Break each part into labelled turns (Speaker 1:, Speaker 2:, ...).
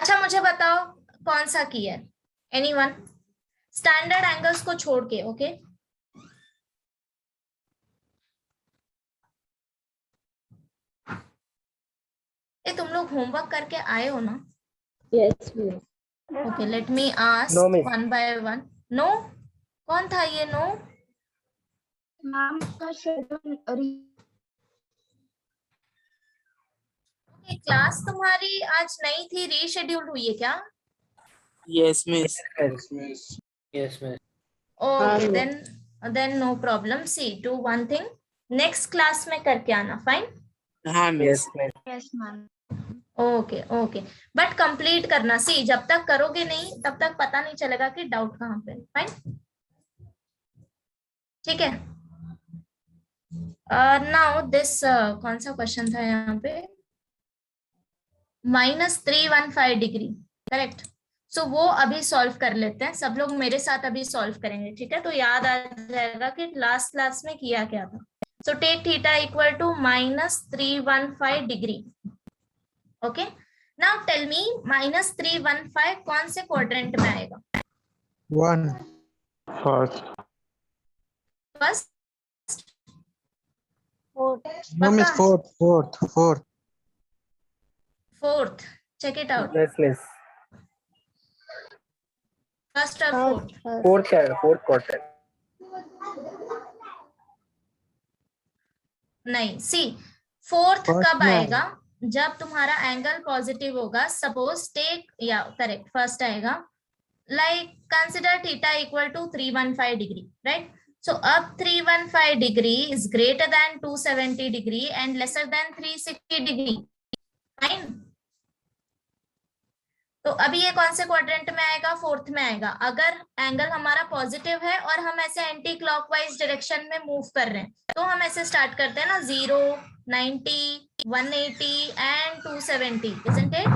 Speaker 1: अच्छा मुझे बताओ कौन सा की है, एनीवन? स्टैंडर्ड एंगल्स को छोड़ के, ओके? ए तुम लोग होमवर्क करके आए हो ना?
Speaker 2: Yes miss.
Speaker 1: Okay, let me ask
Speaker 3: No, miss.
Speaker 1: One by one. No? कौन था ये नो?
Speaker 2: मैम का शेड्यूल
Speaker 1: क्लास तुम्हारी आज नहीं थी, रीशेड्यूल्ड हुई है क्या?
Speaker 3: Yes, miss.
Speaker 4: Yes, miss.
Speaker 1: Okay
Speaker 2: हाँ,
Speaker 1: then no problem. See do one thing, next class में करके आना, फाइन?
Speaker 3: हाँ, miss.
Speaker 2: Yes ma'am.
Speaker 1: Okay okay, but complete करना। सी जब तक करोगे नहीं तब तक पता नहीं चलेगा कि डाउट कहाँ पे, फाइन? ठीक है। नाउ दिस कौन सा क्वेश्चन था यहाँ पे? -315 डिग्री, करेक्ट? सो वो अभी सॉल्व कर लेते हैं, सब लोग मेरे साथ अभी सॉल्व करेंगे, ठीक है? तो याद आ जाएगा कि लास्ट क्लास में किया क्या था। So take theta equal to -315 degree. Okay, now tell me -315 कौन से क्वाड्रेंट में आएगा?
Speaker 5: 1
Speaker 3: First.
Speaker 1: First?
Speaker 5: no miss, fourth
Speaker 1: fourth? Check it out,
Speaker 3: Yes, miss.
Speaker 1: First और फोर्थ?
Speaker 3: Fourth quarter.
Speaker 1: नहीं, सी फोर्थ
Speaker 5: First
Speaker 1: कब
Speaker 5: में
Speaker 1: आएगा? जब तुम्हारा एंगल पॉजिटिव होगा। सपोज टेक, या करेक्ट, फर्स्ट आएगा। Like consider theta equal to 315 degree, right? So अब 315 degree is greater than 270 degree and lesser than 360 degree, fine? तो अभी ये कौन से क्वाड्रेंट में आएगा? फोर्थ में आएगा। अगर एंगल हमारा पॉजिटिव है और हम ऐसे एंटी क्लॉकवाइज डायरेक्शन में मूव कर रहे हैं, तो हम ऐसे स्टार्ट करते हैं ना, 0, 90, 180 एंड 270, isn't it?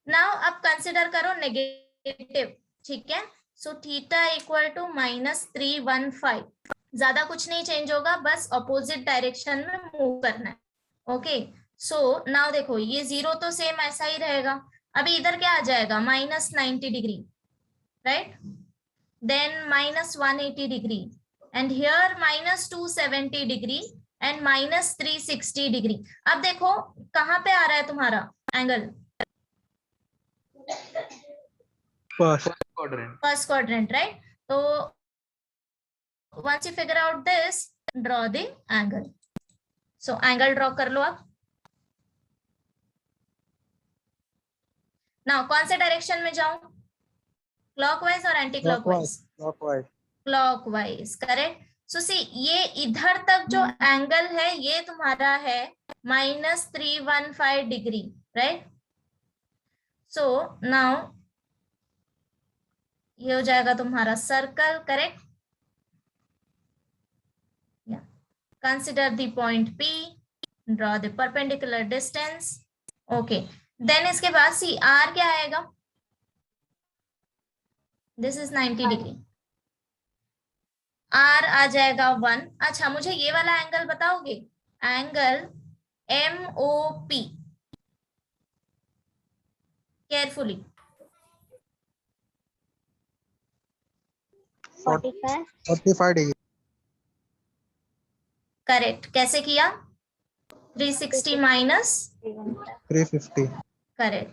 Speaker 1: नाउ अब कंसिडर करो नेगेटिव, ठीक है? सो थीटा इक्वल टू -315, ज्यादा कुछ नहीं चेंज होगा, बस ऑपोजिट डायरेक्शन में मूव करना है। ओके, सो नाउ देखो, ये 0 तो सेम ऐसा ही रहेगा। अभी इधर क्या आ जाएगा? -90 degree, right? Then -180 degree and here -270 degree and -360 degree. अब देखो कहाँ पे आ रहा है तुम्हारा angle?
Speaker 5: first
Speaker 1: first quadrant, right? तो once you figure out this, draw the angle. So angle draw कर लो आप। नाउ कौन से डायरेक्शन में जाऊं? क्लॉकवाइज और anti clockwise? Clockwise, correct? So see ये इधर तक जो एंगल है ये तुम्हारा है -315 डिग्री, राइट? सो नाउ ये हो जाएगा तुम्हारा circle, correct? Consider the point P, draw the perpendicular distance. Okay, then इसके बाद सी R क्या आएगा? This is 90 डिग्री, R आ जाएगा 1। अच्छा मुझे ये वाला एंगल बताओगे? Angle MOP, carefully.
Speaker 5: 45 degree,
Speaker 1: correct, कैसे किया? 360 माइनस
Speaker 5: 350,
Speaker 1: करेक्ट,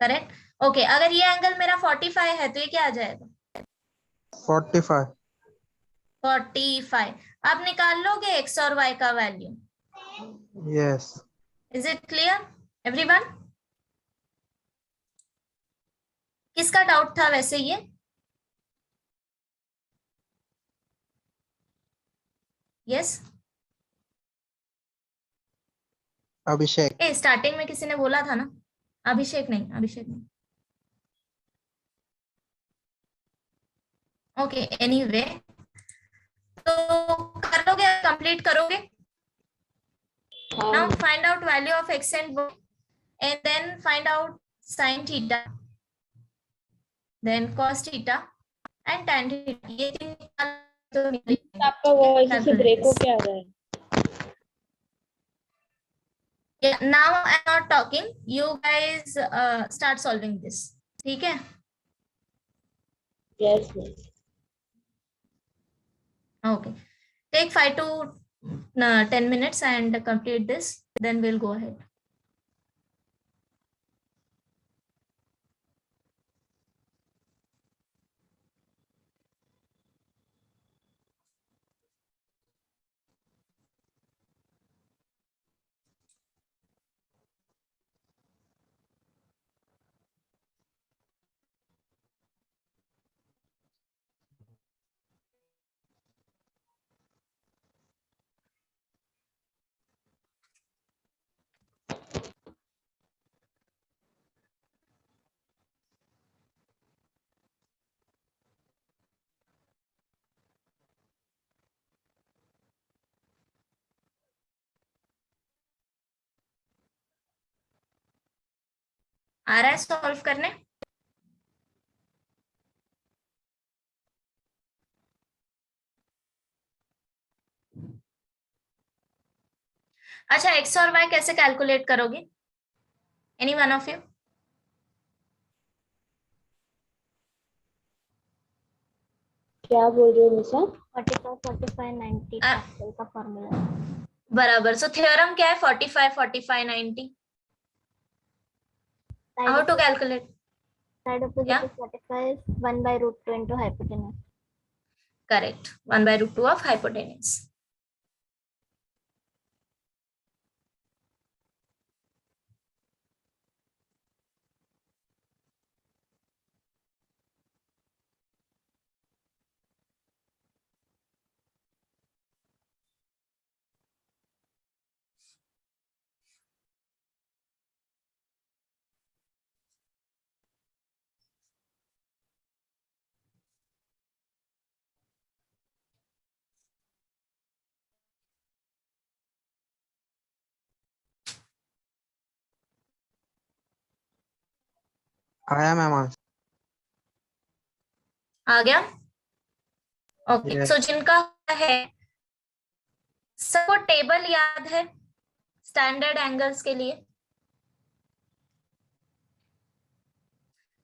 Speaker 1: करेक्ट। ओके, अगर ये एंगल मेरा 45 है तो ये क्या आ जाएगा?
Speaker 5: 45
Speaker 1: 45। आप निकाल लोगे एक्स और वाई का value?
Speaker 5: yes,
Speaker 1: is it clear everyone? किसका डाउट था वैसे ये? यस?
Speaker 5: अभिषेक
Speaker 1: स्टार्टिंग में किसी ने बोला था ना? अभिषेक नहीं, अभिषेक नहीं। ओके, एनीवे, तो कर लोगे, कंप्लीट करोगे? Now find out value of X and Y and then find out sine theta, then cos theta and tan theta. ये तीन
Speaker 2: आपका वॉइस से ब्रेक हो क्या रहा है?
Speaker 1: Yeah, now I'm not talking. You guys start solving this. ठीक है?
Speaker 2: Yes, miss.
Speaker 1: Okay. Take 5 to 10 minutes and complete this. Then we'll go ahead. आ रहा है सॉल्व करने? अच्छा, एक्स और वाई कैसे कैलकुलेट करोगे? Any one of you?
Speaker 2: क्या बोल रहे हो मिसा? 45, 45, 90 पास्कल का फॉर्मूला।
Speaker 1: बराबर. सो थ्योरम क्या है? 45, 45, 90. How to calculate?
Speaker 2: Side opposite
Speaker 1: Yeah.
Speaker 2: is 45, 1 by root 2 into hypotenuse.
Speaker 1: Correct. 1 by root 2 of hypotenuse.
Speaker 5: आया मैम आंसर।
Speaker 1: आ गया? ओके.
Speaker 5: Yes.
Speaker 1: सो जिनका है, सबको टेबल याद है स्टैंडर्ड एंगल्स के लिए?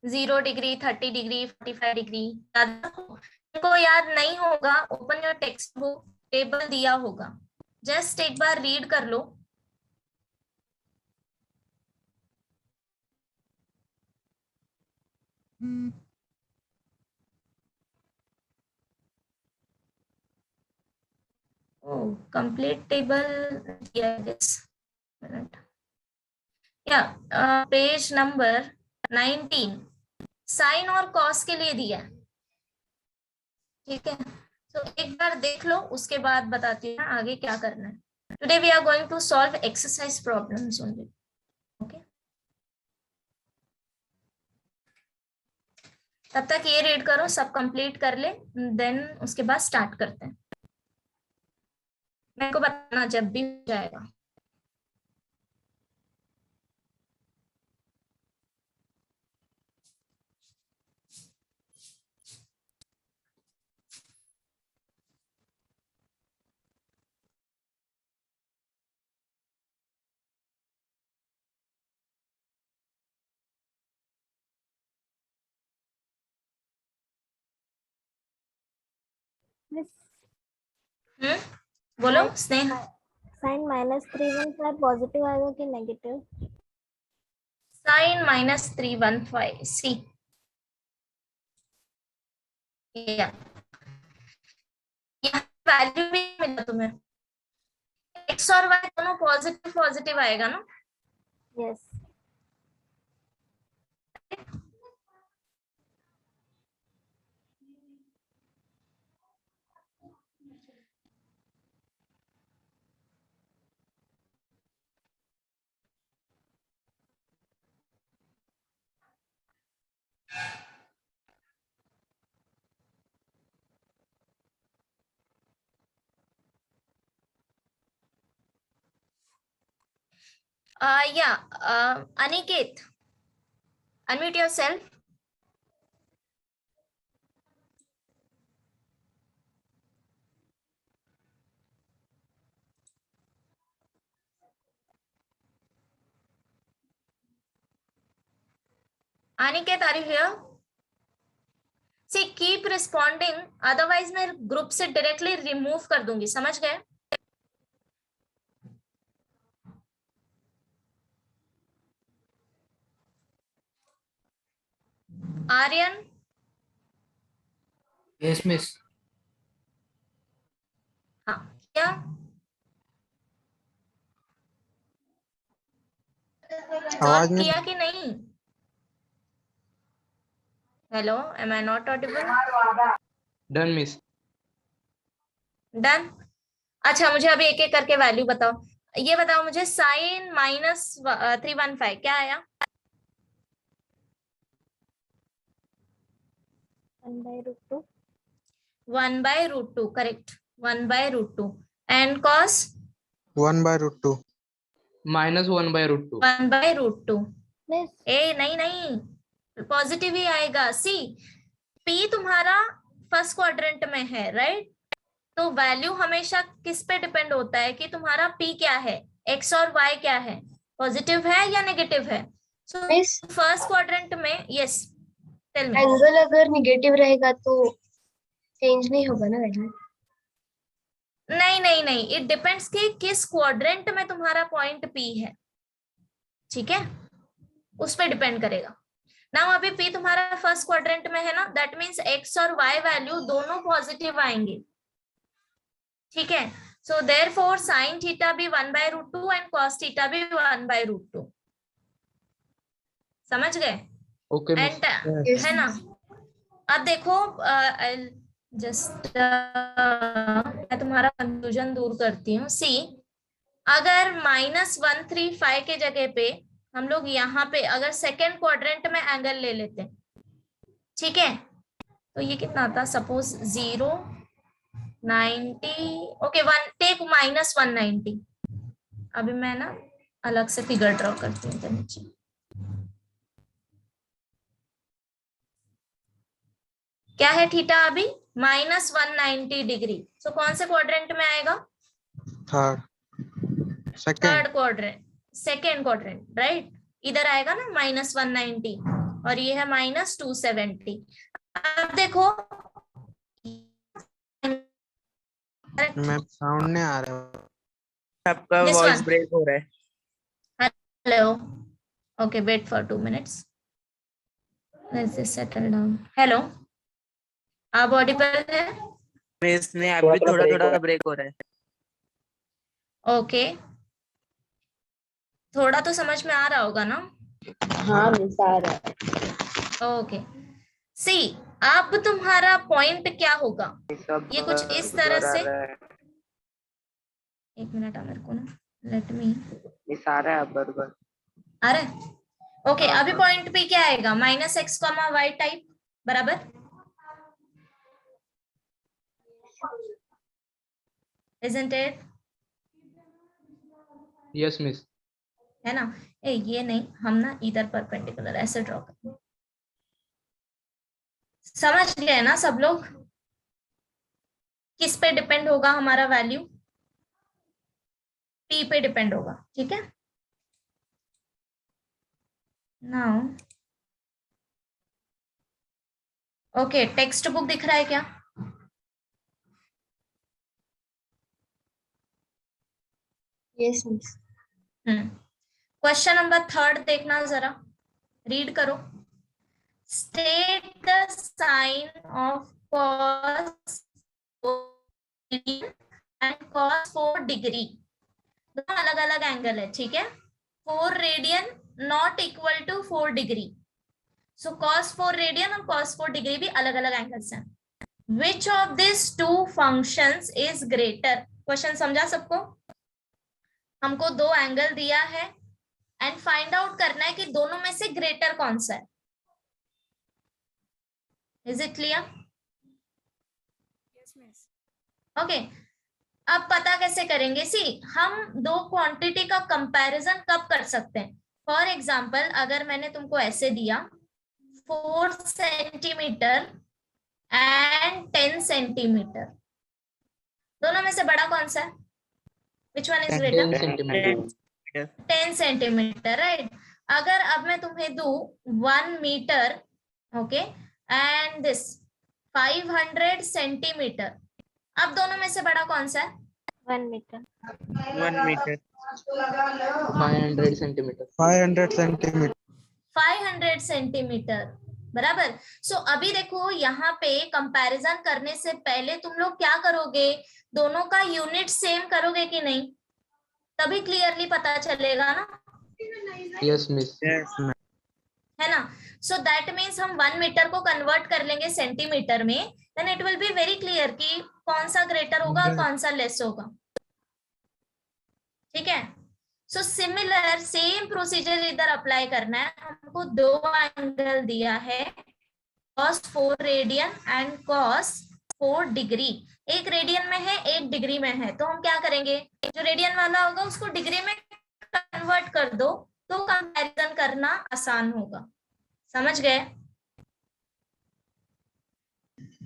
Speaker 1: 0 डिग्री, 30 डिग्री, 45 डिग्री याद रखो. इनको याद नहीं होगा, open your text book, table दिया होगा, जस्ट एक बार रीड कर लो. कंप्लीट टेबल दिया दिस मिनट. या पेज नंबर 19 साइन और कॉस के लिए दिया है. ठीक है, तो एक बार देख लो, उसके बाद बताती हूँ आगे क्या करना है. Today we are going to solve exercise problems only. Okay, तब तक ये रीड करो, सब कंप्लीट कर ले, देन उसके बाद स्टार्ट करते हैं. मेरे को बताना जब भी हो जाएगा.
Speaker 2: Miss,
Speaker 1: बोलो स्नेह.
Speaker 2: साइन -315 पॉजिटिव आएगा कि नेगेटिव?
Speaker 1: साइन -315 सी. या यहाँ वैल्यू भी मिला तुम्हें. एक्स और वाई दोनों पॉजिटिव पॉजिटिव आएगा ना?
Speaker 2: यस.
Speaker 1: या Aniket, unmute yourself. Aniket, are you here? See, keep responding, otherwise मैं ग्रुप से डायरेक्टली रिमूव कर दूंगी, समझ गए? आर्यन?
Speaker 4: Yes, miss.
Speaker 1: हाँ, क्या?
Speaker 5: आवाज नहीं
Speaker 1: किया कि नहीं? Hello, am I not audible?
Speaker 4: Done, miss.
Speaker 1: Done. अच्छा, मुझे अभी एक एक करके वैल्यू बताओ। ये बताओ मुझे, साइन -315 क्या आया?
Speaker 2: 1/√2.
Speaker 1: 1/√2, करेक्ट, 1/√2। And cos?
Speaker 5: 1/√2.
Speaker 4: -1/√2.
Speaker 1: 1/√2।
Speaker 2: Miss,
Speaker 1: नहीं नहीं, पॉजिटिव ही आएगा। सी, पी तुम्हारा फर्स्ट क्वाड्रेंट में है, राइट? तो वैल्यू हमेशा किस पे डिपेंड होता है कि तुम्हारा पी क्या है, एक्स और वाई क्या है, पॉजिटिव है या नेगेटिव है। सो
Speaker 2: मिस,
Speaker 1: फर्स्ट क्वाड्रेंट में, यस टेल मी।
Speaker 2: एंगल अगर निगेटिव रहेगा तो चेंज नहीं होगा ना वैल्यू?
Speaker 1: नहीं नहीं नहीं, इट डिपेंड्स कि किस क्वाड्रेंट में तुम्हारा पॉइंट पी है, ठीक है, उस पे डिपेंड करेगा ना। अभी पी तुम्हारा फर्स्ट क्वाड्रेंट में है ना, दैट मीन्स एक्स और वाई वैल्यू दोनों पॉजिटिव आएंगे, ठीक है। सो देयरफॉर साइन थीटा भी 1/√2 एंड कॉस थीटा भी 1/√2, समझ गए?
Speaker 4: Okay, miss.
Speaker 1: And
Speaker 5: Yes.
Speaker 1: है ना। अब देखो, जस्ट मैं तुम्हारा कंफ्यूजन दूर करती हूँ। सी, अगर -135 के जगह पे हम लोग यहाँ पे अगर सेकेंड क्वाड्रेंट में एंगल ले लेते हैं, ठीक है, तो ये कितना आता? Suppose 0, 90, okay, take -190। अभी मैं ना अलग से फिगर ड्रॉ करती हूँ नीचे। क्या है थीटा अभी? -190 डिग्री। सो कौन से क्वाड्रेंट में आएगा?
Speaker 5: Third, second,
Speaker 1: third quadrant, second quadrant, right? इधर आएगा ना -190 और ये है -270। अब देखो,
Speaker 5: मैं साउंड नहीं आ रहा।
Speaker 3: आपका
Speaker 1: This
Speaker 3: वॉइस
Speaker 1: one.
Speaker 3: ब्रेक हो रहा है।
Speaker 1: Hello, okay, wait for 2 minutes, let's just settle down. Hello, आप ऑडिबल है?
Speaker 3: मिस ने अभी थोड़ा ब्रेक हो रहा है।
Speaker 1: ओके, थोड़ा तो समझ में आ रहा होगा ना?
Speaker 2: हाँ मिस, आ रहा है।
Speaker 1: ओके, सी, अब तुम्हारा पॉइंट क्या होगा? ये कुछ इस तरह से, एक मिनट मेरे को ना, लेट मी,
Speaker 3: मिस आ रहा है बराबर।
Speaker 1: अरे ओके, अभी पॉइंट पे क्या आएगा? -x, y टाइप, बराबर, isn't it?
Speaker 4: Yes, miss.
Speaker 1: है ना? ये नहीं, हम ना इधर परपेंडिकुलर ऐसे ड्रॉ करेंगे, समझ गए ना सब लोग? किस पे डिपेंड होगा हमारा वैल्यू? पी पे डिपेंड होगा, ठीक है। नाउ ओके, टेक्स्ट बुक दिख रहा है क्या?
Speaker 2: Yes miss.
Speaker 1: क्वेश्चन नंबर 3 देखना जरा, रीड करो। State the sign of cos and cos 4 degree, दोनों अलग अलग एंगल है, ठीक है। 4 radian not equal to 4 degree, so cos 4 radian और cos 4 डिग्री भी अलग अलग एंगल्स हैं। Which of this 2 functions is greater? Question समझा सबको? हमको 2 एंगल दिया है एंड फाइंड आउट करना है कि दोनों में से ग्रेटर कौन सा है। Is it clear?
Speaker 6: Yes miss.
Speaker 1: Okay, अब पता कैसे करेंगे? सी, हम 2 क्वांटिटी का कंपैरिजन कब कर सकते हैं? फॉर एग्जांपल, अगर मैंने तुमको ऐसे दिया 4 सेंटीमीटर एंड 10 सेंटीमीटर, दोनों में से बड़ा कौन सा है? Which one is greater?
Speaker 4: 10 centimeter.
Speaker 1: 10 centimetre, right? अगर अब मैं तुम्हें दू 1 metre, okay, and this 500 centimetre, अब दोनों में से बड़ा कौन सा है?
Speaker 2: 1 metre
Speaker 3: 1 metre
Speaker 4: 500 centimetre
Speaker 5: 500 centimetre
Speaker 1: 500 centimetre, बराबर। सो अभी देखो यहाँ पे कंपैरिजन करने से पहले तुम लोग क्या करोगे, दोनों का यूनिट सेम करोगे कि नहीं, तभी क्लियरली पता चलेगा ना,
Speaker 4: यस मिस
Speaker 5: यस मैम
Speaker 1: है ना। सो दैट मीन्स हम 1 मीटर को कन्वर्ट कर लेंगे सेंटीमीटर में, then it will be very clear कि कौन सा ग्रेटर होगा और कौन सा लेस होगा, ठीक है। सो सिमिलर सेम प्रोसीजर इधर अप्लाई करना है। हमको दो एंगल दिया है, cos 4 radian and cos 4 degree, एक रेडियन में है एक डिग्री में है, तो हम क्या करेंगे, जो रेडियन वाला होगा उसको डिग्री में कन्वर्ट कर दो, तो कंपैरिजन करना आसान होगा, समझ गए?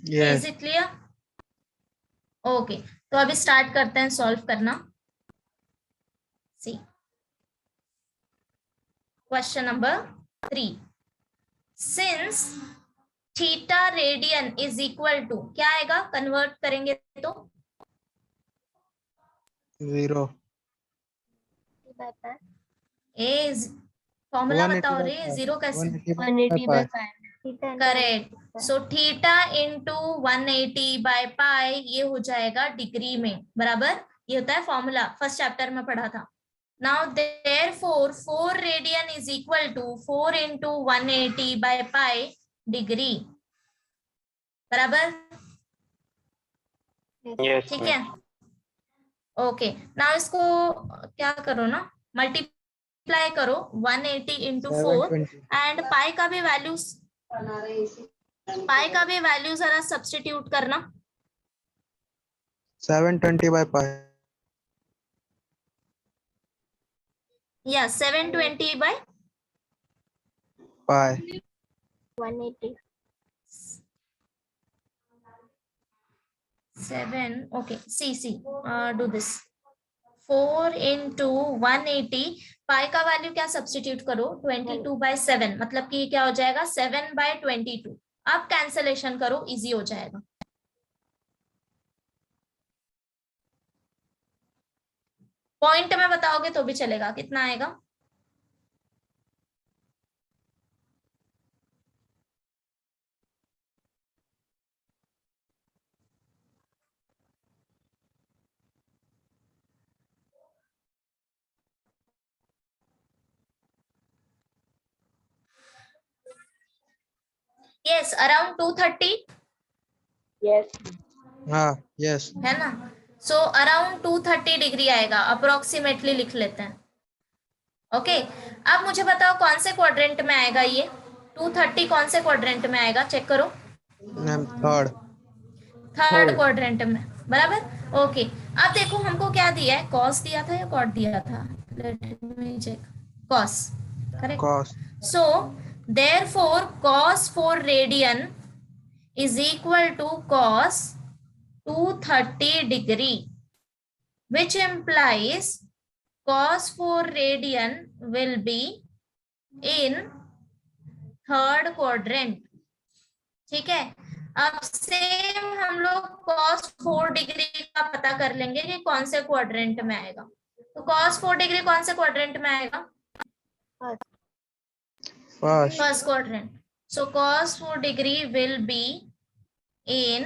Speaker 5: Yes
Speaker 1: is it clear? Okay, तो अभी स्टार्ट करते हैं सॉल्व करना। See question number 3, since theta radian is equal to, क्या आएगा कन्वर्ट करेंगे तो?
Speaker 5: 0
Speaker 1: ए फॉर्मूला
Speaker 5: 180
Speaker 1: बताओ
Speaker 5: by
Speaker 1: रे,
Speaker 5: 5
Speaker 1: जीरो कैसे?
Speaker 5: 180 by 5
Speaker 1: correct. So theta into 180 by पाई, ये हो जाएगा डिग्री में, बराबर, ये होता है फॉर्मूला, फर्स्ट चैप्टर में पढ़ा था। Now therefore 4 radian is equal to 4 into 180 by pi degree, बराबर, ठीक है। ओके, नाउ इसको क्या करो ना, मल्टीप्लाई करो 180 इंटू 4
Speaker 5: 720
Speaker 1: एंड पाई का भी वैल्यू जरा सब्स्टिट्यूट करना।
Speaker 5: 720 by 5
Speaker 1: या 720 by
Speaker 2: 180
Speaker 1: 7, okay, see, do this 4 into 180, pi का वैल्यू क्या सब्स्टिट्यूट करो, 22 by 7, मतलब कि क्या हो जाएगा 7 by 22, अब कैंसलेशन करो, इजी हो जाएगा। पॉइंट में बताओगे तो भी चलेगा, कितना आएगा? यस, अराउंड 230
Speaker 2: यस
Speaker 5: हाँ यस
Speaker 1: है ना। सो अराउंड 230 डिग्री आएगा, अप्रोक्सीमेटली लिख लेते हैं। ओके, अब मुझे बताओ कौन से क्वाड्रेंट में आएगा ये 230, कौन से क्वाड्रेंट में आएगा, चेक करो।
Speaker 5: मैम थर्ड
Speaker 1: क्वाड्रेंट में, बराबर। ओके, अब देखो हमको क्या दिया है, कॉस दिया था या कॉट दिया था, let me check, cos, correct.
Speaker 5: cos
Speaker 1: So therefore cos 4 radian is equal to cos 230 degree, which implies cos 4 radian will be in third quadrant, ठीक है। अब सेम हम लोग cos 4 डिग्री का पता कर लेंगे कि कौन से क्वाड्रेंट में आएगा, तो cos 4 डिग्री कौन से क्वाड्रेंट में आएगा, first quadrant. So cos 4 degree will be in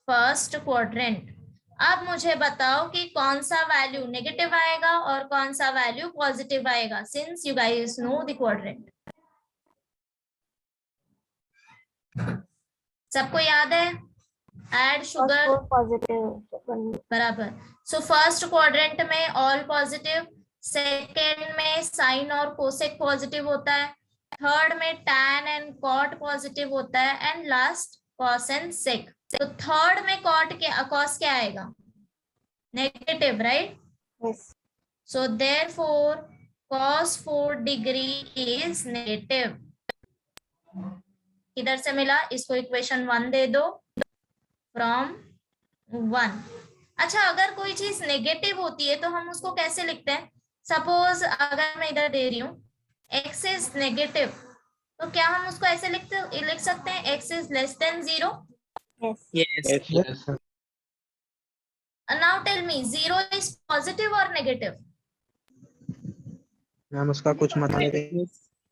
Speaker 1: first quadrant. अब मुझे बताओ कि कौन सा वैल्यू नेगेटिव आएगा और कौन सा वैल्यू पॉजिटिव आएगा, since you guys know the quadrant. सबको याद है, एड शुगर,
Speaker 2: पॉजिटिव
Speaker 1: बराबर। सो फर्स्ट क्वाड्रेंट में ऑल पॉजिटिव, सेकेंड में साइन और कोसेक पॉजिटिव होता है, थर्ड में tan एंड cot पॉजिटिव होता है, and last cos and sec। तो थर्ड में cos क्या आएगा, negative, right.
Speaker 2: Yes
Speaker 1: so therefore cos 4 degree is negative. किधर से मिला, इसको इक्वेशन 1 दे दो, फ्रॉम 1। अच्छा, अगर कोई चीज नेगेटिव होती है तो हम उसको कैसे लिखते हैं, सपोज अगर मैं इधर दे रही हूँ x इज नेगेटिव, तो क्या हम उसको ऐसे लिख सकते हैं x is less than 0?
Speaker 2: Yes.
Speaker 3: Yes.
Speaker 4: Yes.
Speaker 1: Now tell me 0 is positive और नेगेटिव?
Speaker 5: मैम उसका कुछ मतलब नहीं।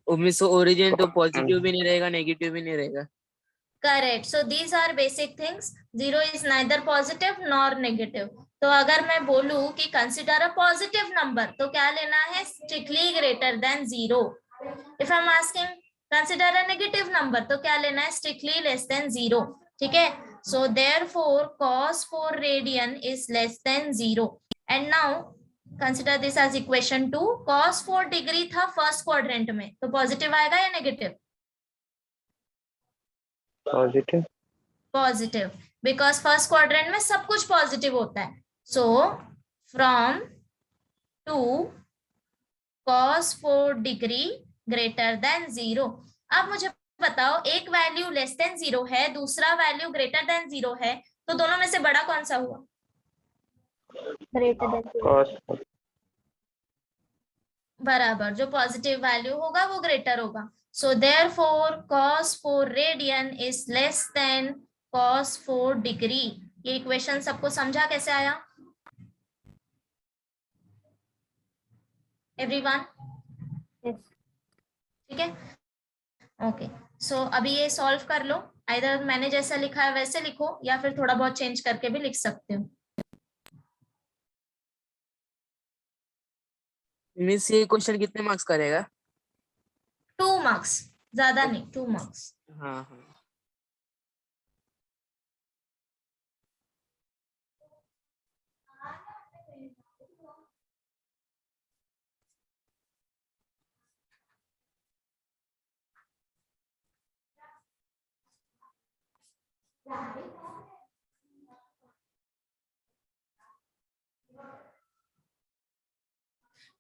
Speaker 3: उनमें से ओरिजिन तो पॉजिटिव भी नहीं रहेगा, नेगेटिव भी नहीं रहेगा।
Speaker 1: Correct, so these are basic things. 0 is neither positive nor negative. तो अगर मैं बोलूं कि कंसिडर अ पॉजिटिव नंबर, तो क्या लेना है? Strictly greater than 0। If I am asking consider a negative number, तो क्या लेना है? Strictly less than 0। ठीक है, so therefore cos 4 radian is less than 0। And now consider this as equation 2। cos 4 degree था फर्स्ट क्वाड्रेंट में, तो positive आएगा या negative?
Speaker 6: Positive.
Speaker 1: Positive, because first quadrant में सब कुछ पॉजिटिव होता है। So from 2 cos 4 degree greater than 0। अब मुझे बताओ, एक वैल्यू लेस देन 0 है, दूसरा वैल्यू ग्रेटर देन 0 है, तो दोनों में से बड़ा कौन सा हुआ?
Speaker 2: Greater than 0.
Speaker 6: cos
Speaker 1: बराबर, जो पॉजिटिव वैल्यू होगा वो ग्रेटर होगा। सो therefore cos 4 radian is less then cos 4 degree. ये इक्वेशन सबको समझा कैसे आया? एवरीवन?
Speaker 2: Yes.
Speaker 1: ठीक है, ओके। सो अभी ये सॉल्व कर लो। आइदर मैंने जैसा लिखा है वैसे लिखो, या फिर थोड़ा बहुत चेंज करके भी लिख सकते हो।
Speaker 3: मीन्स ये क्वेश्चन कितने मार्क्स करेगा?
Speaker 1: 2 मार्क्स, ज्यादा नहीं, 2 मार्क्स।
Speaker 3: हाँ हाँ।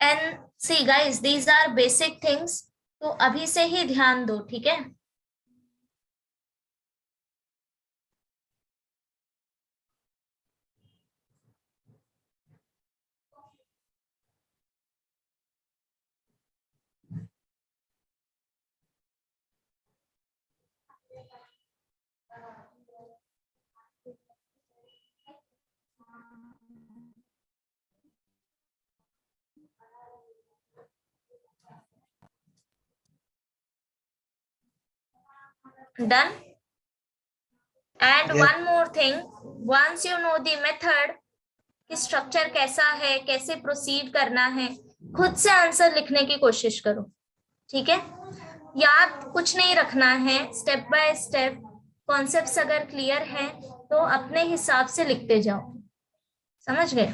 Speaker 1: And see guys, these are basic things, तो अभी से ही ध्यान दो, ठीक है? Done? And
Speaker 5: Yes.
Speaker 1: one more thing, once you know the method कि स्ट्रक्चर कैसा है, कैसे प्रोसीड करना है, खुद से आंसर लिखने की कोशिश करो, ठीक है? याद कुछ नहीं रखना है, स्टेप बाय स्टेप कॉन्सेप्ट्स अगर क्लियर हैं तो अपने हिसाब से लिखते जाओ। समझ गए?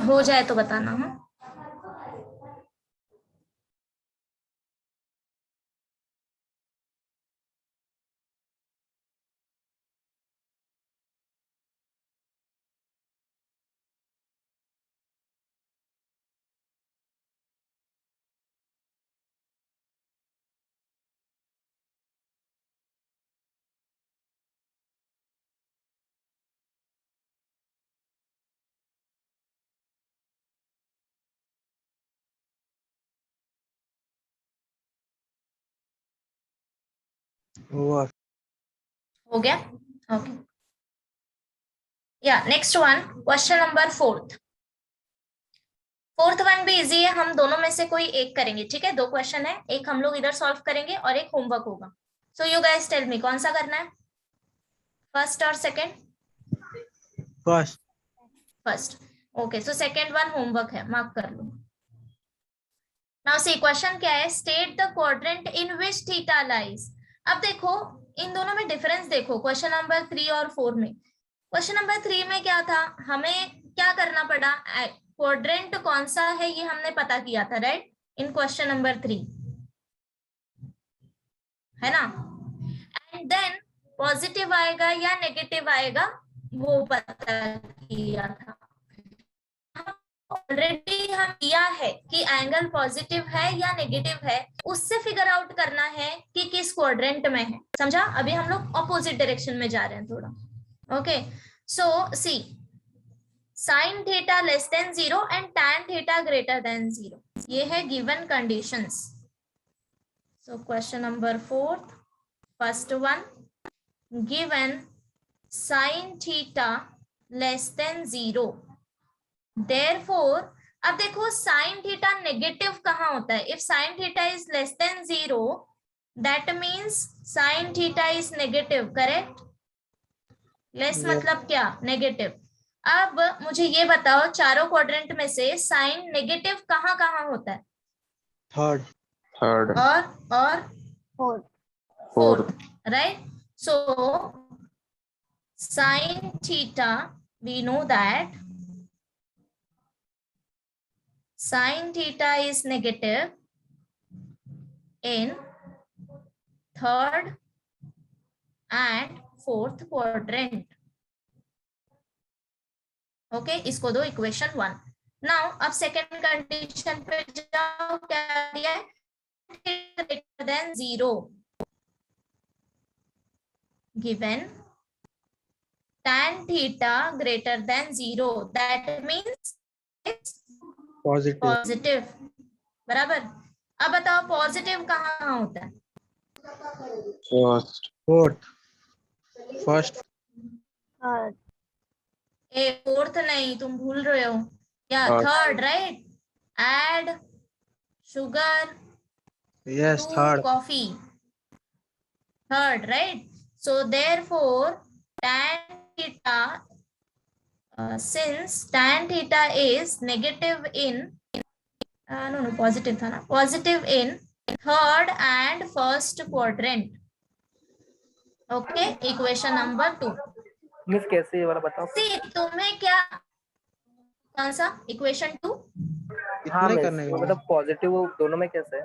Speaker 1: हो जाए तो बताना। हाँ,
Speaker 5: हुआ।
Speaker 1: हो गया? ओके, या next one, question number 4। Fourth one भी इजी है, हम दोनों में से कोई एक करेंगे, ठीक है? 2 क्वेश्चन है, एक हम लोग इधर सॉल्व करेंगे और एक होमवर्क होगा। So you guys tell me, कौन सा करना है, फर्स्ट और second?
Speaker 5: First.
Speaker 1: First, okay. So second one homework है, मार्क कर लो। नाउ सी क्वेश्चन क्या है, state the quadrant in which theta lies. अब देखो इन दोनों में डिफरेंस देखो, क्वेश्चन नंबर 3 और 4 में। क्वेश्चन नंबर 3 में क्या था, हमें क्या करना पड़ा, क्वाड्रेंट कौन सा है ये हमने पता किया था, राइट? इन क्वेश्चन नंबर 3, है ना? एंड देन पॉजिटिव आएगा या नेगेटिव आएगा वो पता किया था। ऑलरेडी हम किया है कि एंगल पॉजिटिव है या नेगेटिव है, उससे फिगर आउट करना है कि किस क्वाड्रेंट में है। समझा? अभी हम लोग ऑपोजिट डायरेक्शन में जा रहे हैं थोड़ा। Okay, so see, sin theta less than 0 and tan theta greater than 0. ये है given conditions. So question number 4, first one, given sin theta less than 0. Therefore, अब देखो sin theta नेगेटिव कहाँ होता है? If sin theta is less than 0, that means sin theta is negative, correct? Less
Speaker 5: Yeah.
Speaker 1: मतलब क्या? Negative. अब मुझे ये बताओ, चारों क्वाड्रेंट में से साइन नेगेटिव कहाँ कहाँ होता है?
Speaker 5: थर्ड
Speaker 1: और fourth, right? So sine theta, we know that sine theta is negative in third and fourth quadrant. Okay, इसको दो इक्वेशन 1. नाउ अब सेकेंड कंडीशन पे जाओ. क्या दिया है? Greater than 0. Given tan theta greater than 0, that means it's
Speaker 5: positive
Speaker 1: positive. बराबर. अब बताओ पॉजिटिव कहाँ कहाँ होता है?
Speaker 5: फर्स्ट
Speaker 1: ए फोर्थ नहीं, तुम भूल रहे हो. या third, right? Add sugar
Speaker 5: yes
Speaker 1: to
Speaker 5: third
Speaker 1: coffee. Third, right? So therefore, tan theta, since tan theta is negative in, no, positive था ना, positive in third and first quadrant. Okay, equation number 2.
Speaker 3: Miss कैसे ये वाला बताओ.
Speaker 1: See, तुम्हें क्या, कौन सा equation 2?
Speaker 3: हाँ
Speaker 5: इतना
Speaker 3: मिस,
Speaker 5: करने का
Speaker 3: मतलब पॉजिटिव दोनों में कैसे है?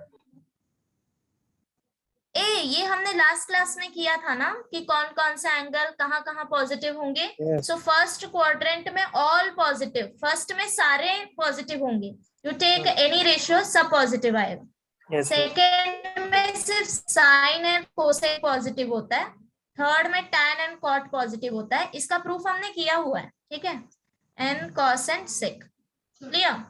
Speaker 1: ये हमने लास्ट क्लास में किया था ना, कि कौन कौन सा एंगल कहाँ कहाँ पॉजिटिव होंगे. सो फर्स्ट क्वाड्रेंट में ऑल पॉजिटिव, फर्स्ट में सारे पॉजिटिव होंगे. यू टेक एनी रेशियो, सब पॉजिटिव आएगा.
Speaker 3: Yes,
Speaker 1: सेकेंड में सिर्फ साइन एंड कोसेक पॉजिटिव होता है. थर्ड में टैन एंड कॉट पॉजिटिव होता है. इसका प्रूफ हमने किया हुआ है, ठीक है? An cos and sec. Clear?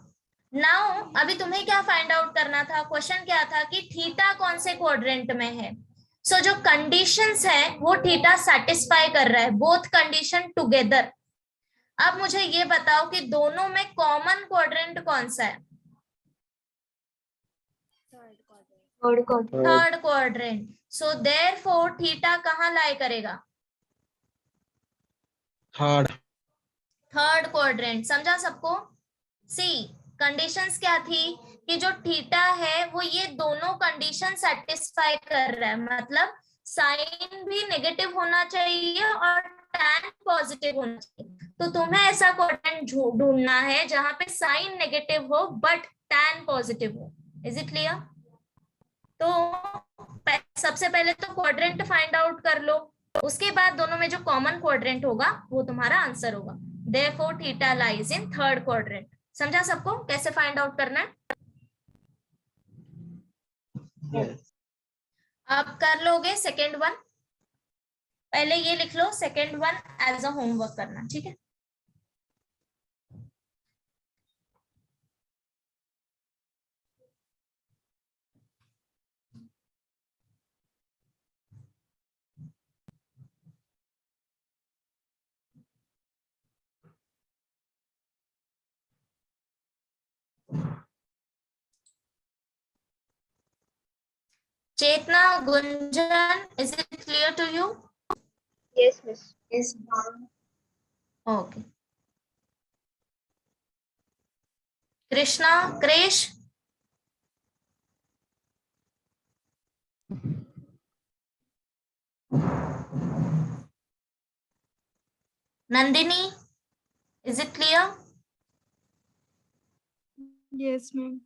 Speaker 1: Now अभी तुम्हें क्या फाइंड आउट करना था? क्वेश्चन क्या था कि थीटा कौन से क्वाड्रेंट में है. सो जो कंडीशंस है वो थीटा सेटिस्फाई कर रहा है, बोथ कंडीशन टुगेदर. अब मुझे ये बताओ कि दोनों में कॉमन क्वाड्रेंट कौन सा है? Third quadrant. So therefore theta कहाँ लाई करेगा? Third quadrant. समझा सबको? सी, कंडीशंस क्या थी कि जो थीटा है वो ये दोनों कंडीशन सेटिस्फाई कर रहा है. मतलब साइन भी नेगेटिव होना चाहिए और टैन पॉजिटिव होना चाहिए. तो तुम्हें ऐसा क्वाड्रेंट ढूंढना है जहां पे साइन नेगेटिव हो बट टैन पॉजिटिव हो. Is it clear? तो सबसे पहले तो क्वाड्रेंट फाइंड आउट कर लो, उसके बाद दोनों में जो कॉमन क्वाड्रेंट होगा वो तुम्हारा आंसर होगा. Therefore theta lies in third quadrant. समझा सबको कैसे फाइंड आउट करना है? अब कर लोगे सेकेंड वन. पहले ये लिख लो, second one as a homework करना, ठीक है? Chetna, Gunjan, is it clear to you?
Speaker 2: Yes, miss.
Speaker 1: Yes. Okay. Krishna, Krish? Nandini, is it clear?
Speaker 2: Yes, ma'am.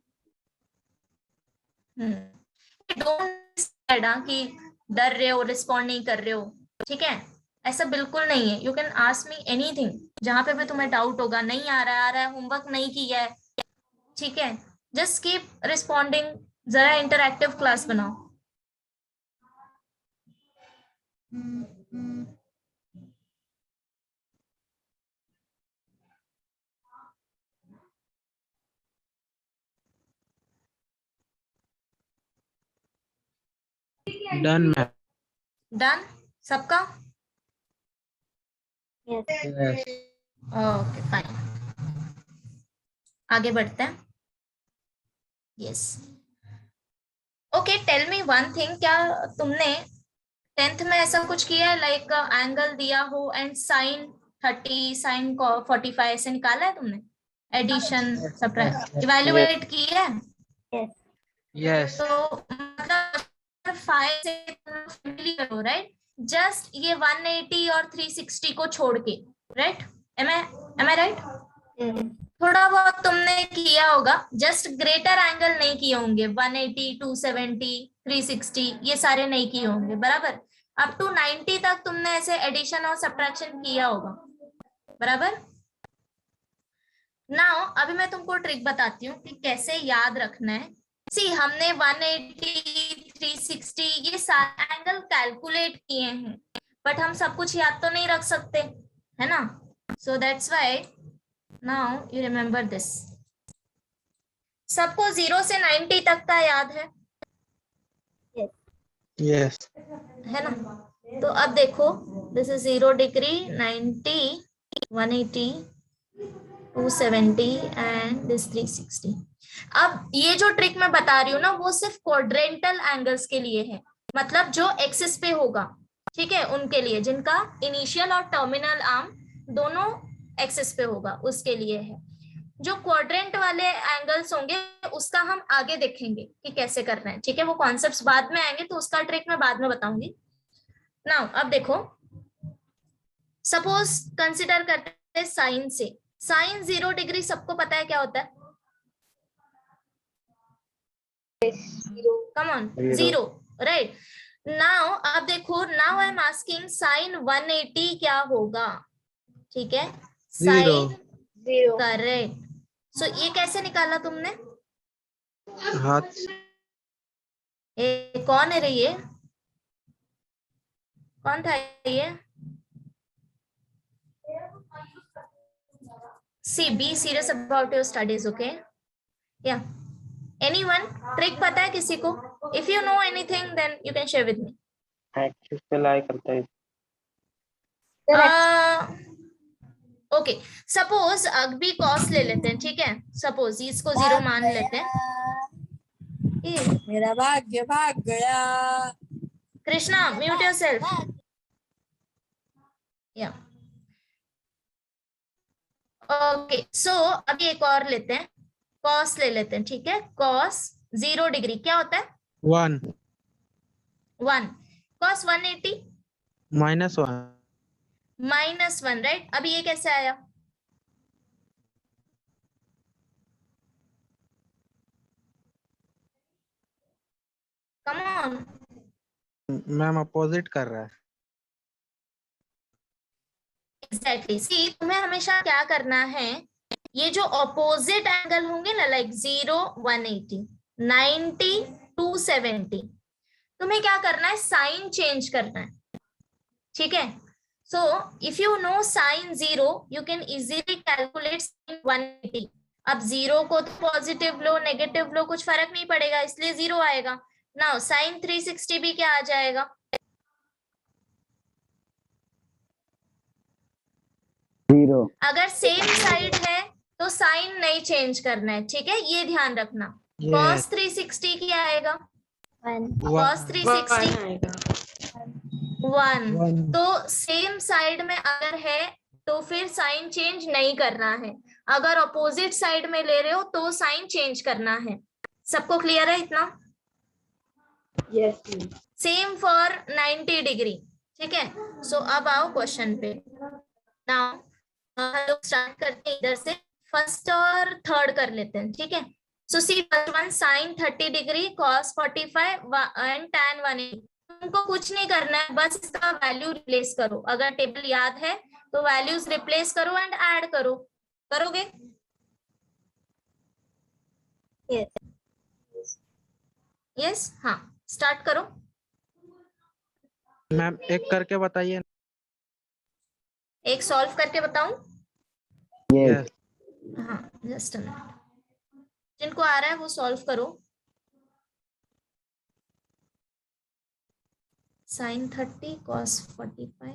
Speaker 1: Don't कि डर रहे हो, रिस्पॉन्ड नहीं कर रहे हो, ठीक है? ऐसा बिल्कुल नहीं है. You can ask me anything, जहां पे भी तुम्हें डाउट होगा, नहीं आ रहा है, होमवर्क नहीं किया है, ठीक है? Just keep responding. जरा इंटरैक्टिव क्लास बनाओ.
Speaker 5: Done ma'am.
Speaker 1: डन सबका?
Speaker 5: यस।
Speaker 1: ओके फाइन, आगे बढ़ते हैं। Yes okay, tell me one thing, क्या तुमने 10th में ऐसा कुछ किया है लाइक एंगल दिया हो एंड साइन 30 साइन 45 ऐसे निकाला है तुमने? एडिशन सब्ट्रैक्ट इवैल्यूएट की है?
Speaker 5: यस।
Speaker 1: तो मतलब 5 से familiar हो, राइट? जस्ट ये 180 और 360 को छोड़ के, राइट? एम आई राइट? थोड़ा बहुत तुमने किया होगा, जस्ट ग्रेटर एंगल नहीं किए होंगे। 180, 270, 360 ये सारे नहीं किए होंगे, बराबर? अप टू 90 तक तुमने ऐसे एडिशन और सब्ट्रैक्शन किया होगा, बराबर? नाउ अभी मैं तुमको ट्रिक बताती हूँ कि कैसे याद रखना है। सी हमने 180, 360 ये सारे एंगल कैलकुलेट किए हैं, बट हम सब कुछ याद तो नहीं रख सकते, है ना? So that's why now you remember this. सबको 0 से 90 तक का याद है?
Speaker 5: यस।
Speaker 1: है ना? तो अब देखो, this is 0 degree, 90, 180, 270 and this 360। अब ये जो ट्रिक मैं बता रही हूँ ना, वो सिर्फ क्वाड्रेंटल एंगल्स के लिए है, मतलब जो एक्सिस पे होगा, ठीक है? उनके लिए जिनका इनिशियल और टर्मिनल आर्म दोनों एक्सिस पे होगा, उसके लिए है। जो क्वाड्रेंट वाले एंगल्स होंगे उसका हम आगे देखेंगे कि कैसे करना है, ठीक है? वो कॉन्सेप्ट्स बाद में आएंगे, तो उसका ट्रिक मैं बाद में बताऊंगी। नाउ अब देखो, सपोज कंसिडर करते हैं साइन से। साइन 0 डिग्री सबको पता है क्या होता है? Come on, 0, right? नाउ अब देखो, now I am asking sine 180 क्या होगा, ठीक है? Sign 0, correct. सो ये कैसे निकाला तुमने?
Speaker 5: हाथ।
Speaker 1: कौन है रे ये? कौन था ये? See, be serious about your studies, okay? Yeah. Anyone? Trick पता है किसी को? If you know anything, then you can share with me.
Speaker 6: Axis पे लाई करता है।
Speaker 1: ओके, सपोज अभी कॉस ले लेते हैं, ठीक है? सपोज इसको 0 मान लेते हैं।
Speaker 7: मेरा भाग्य भाग गया।
Speaker 1: Krishna, mute yourself. या ओके, सो अभी एक और लेते हैं, कॉस ले लेते हैं, ठीक है? कॉस 0 डिग्री क्या होता है?
Speaker 5: 1
Speaker 1: 1। Cos 180
Speaker 5: -1
Speaker 1: -1, right? अभी ये कैसे आया? Come on.
Speaker 5: मैम अपोजिट कर रहा है।
Speaker 1: एग्जैक्टली, सी तुम्हें हमेशा क्या करना है, ये जो ऑपोजिट एंगल होंगे ना, लाइक 0, 180, 90, 270, तुम्हें क्या करना है? साइन चेंज करना है, ठीक है? So if you know sine 0, you can easily calculate sine 180। अब 0 को तो पॉजिटिव लो नेगेटिव लो कुछ फर्क नहीं पड़ेगा, इसलिए 0 आएगा। नाउ साइन 360 भी क्या आ जाएगा?
Speaker 6: 0।
Speaker 1: अगर सेम साइड है तो साइन नहीं चेंज करना है, ठीक है? ये ध्यान रखना। cos 360 क्या आएगा? cos 360 1। तो सेम साइड में अगर है तो फिर साइन चेंज नहीं करना है, अगर अपोजिट साइड में ले रहे हो तो साइन चेंज करना है। सबको क्लियर है इतना?
Speaker 2: यस।
Speaker 1: सेम फॉर 90 डिग्री, ठीक है? सो अब आओ क्वेश्चन पे। नाउ हम लोग स्टार्ट करते हैं इधर से, फर्स्ट और थर्ड कर लेते हैं, ठीक है? So see first one, sine 30 degree, cos 45 and tan 180। तुमको कुछ नहीं करना है, बस इसका वैल्यू रिप्लेस करो। अगर टेबल याद है तो वैल्यूज रिप्लेस करो एंड ऐड करो। करोगे? यस, हाँ स्टार्ट करो।
Speaker 5: मैम एक करके बताइए।
Speaker 1: एक सॉल्व करके बताऊं?
Speaker 5: यस।
Speaker 1: हाँ जस्ट अ मिनट, जिनको आ रहा है वो सॉल्व करो। sin 30 cos 45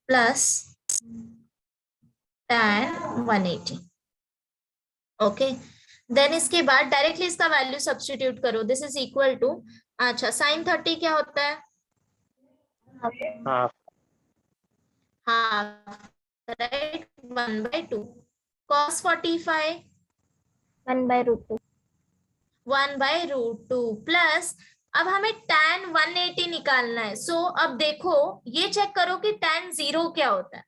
Speaker 1: plus tan 180. Okay, then इसके बाद डायरेक्टली इसका वैल्यू सब्स्टिट्यूट करो. दिस इज इक्वल टू, अच्छा sin 30 क्या होता है?
Speaker 6: Half
Speaker 1: half, right, 1/2. cos 45
Speaker 2: 1/√2
Speaker 1: 1/√2 plus, अब हमें tan 180 निकालना है. सो अब देखो, ये चेक करो कि tan 0 क्या होता है.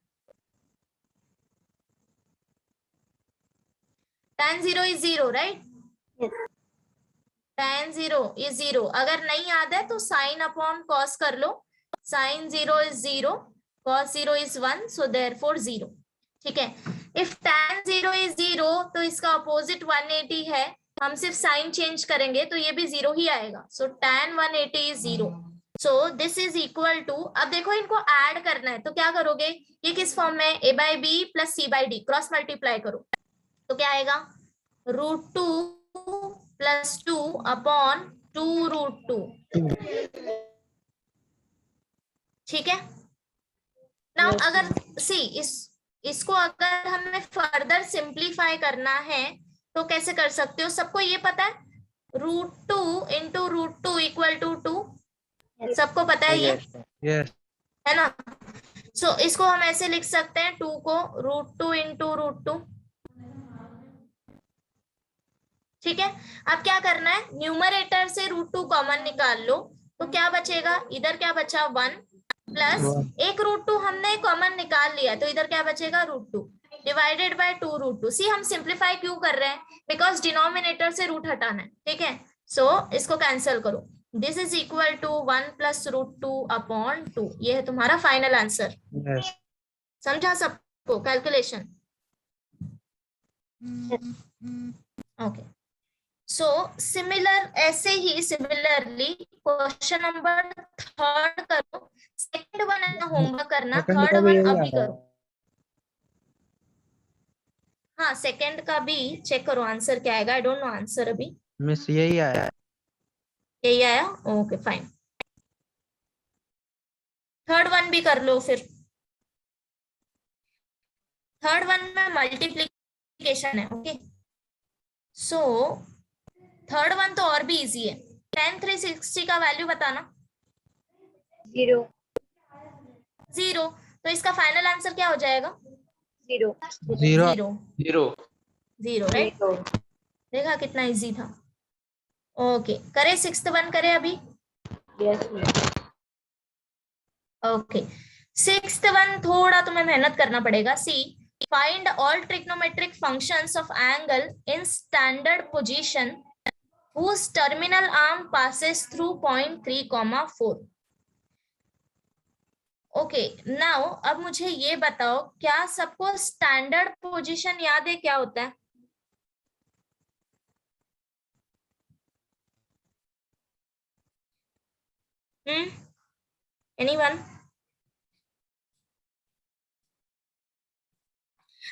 Speaker 1: tan 0 is 0, right?
Speaker 2: Yes.
Speaker 1: tan 0 is 0. अगर नहीं याद है तो sin अपॉन cos कर लो. sin 0 is 0, cos 0 is 1, so therefore 0. ठीक है. If tan 0 is 0, तो इसका अपोजिट 180 है. हम सिर्फ साइन चेंज करेंगे तो ये भी 0 ही आएगा. So tan 180 is 0. So this is equal to, अब देखो इनको ऐड करना है तो क्या करोगे? ये किस फॉर्म में? a/b plus c/d, cross multiply करो तो क्या आएगा? √2 प्लस 2 अपॉन 2√2. ठीक है. नाउ अगर सी इसको अगर हमें फर्दर सिंप्लीफाई करना है तो कैसे कर सकते हो? सबको ये पता है, √2 इंटू √2 इक्वल टू 2. सबको पता है ये,
Speaker 5: यस
Speaker 1: है ना? सो इसको हम ऐसे लिख सकते हैं, 2 को √2 इंटू √2. ठीक है. अब क्या करना है? न्यूमरेटर से √2 कॉमन निकाल लो तो क्या बचेगा? इधर क्या बचा? 1 प्लस एक √2 हमने कॉमन निकाल लिया तो इधर क्या बचेगा? √2 डिवाइडेड बाय 2√2. सी हम सिंप्लीफाई क्यों कर रहे हैं? बिकॉज डिनोमिनेटर से रूट हटाना है. ठीक है. सो इसको कैंसिल करो. This is equal to 1 plus √2 upon 2. ये है तुम्हारा फाइनल आंसर.
Speaker 5: यस
Speaker 1: समझा सबको calculation? Okay. So similarly question number 3 करो. सेकंड वन होमवर्क करना, थर्ड वन अभी करो. हाँ, सेकंड का भी चेक करो आंसर क्या आएगा. आई डोंट नो आंसर अभी.
Speaker 5: मिस यही आया.
Speaker 1: यही आया? Okay fine. थर्ड वन भी कर लो फिर. थर्ड वन में मल्टीप्लीकेशन है. ओके. सो थर्ड वन तो और भी इजी है. tan 360 का वैल्यू बताना.
Speaker 2: 0
Speaker 1: तो इसका फाइनल आंसर क्या हो जाएगा?
Speaker 2: 0
Speaker 5: जीरो
Speaker 1: 0, राइट? देखा कितना इजी था. ओके, करे सिक्स्थ वन करे अभी.
Speaker 2: Yes.
Speaker 1: ओके, सिक्स्थ वन थोड़ा तुम्हें मेहनत करना पड़ेगा. See, find all trigonometric functions of angle in standard position whose terminal arm passes through point 3,4. Okay, now अब मुझे ये बताओ, क्या सबको स्टैंडर्ड पोजीशन याद है क्या होता है? एनीवन?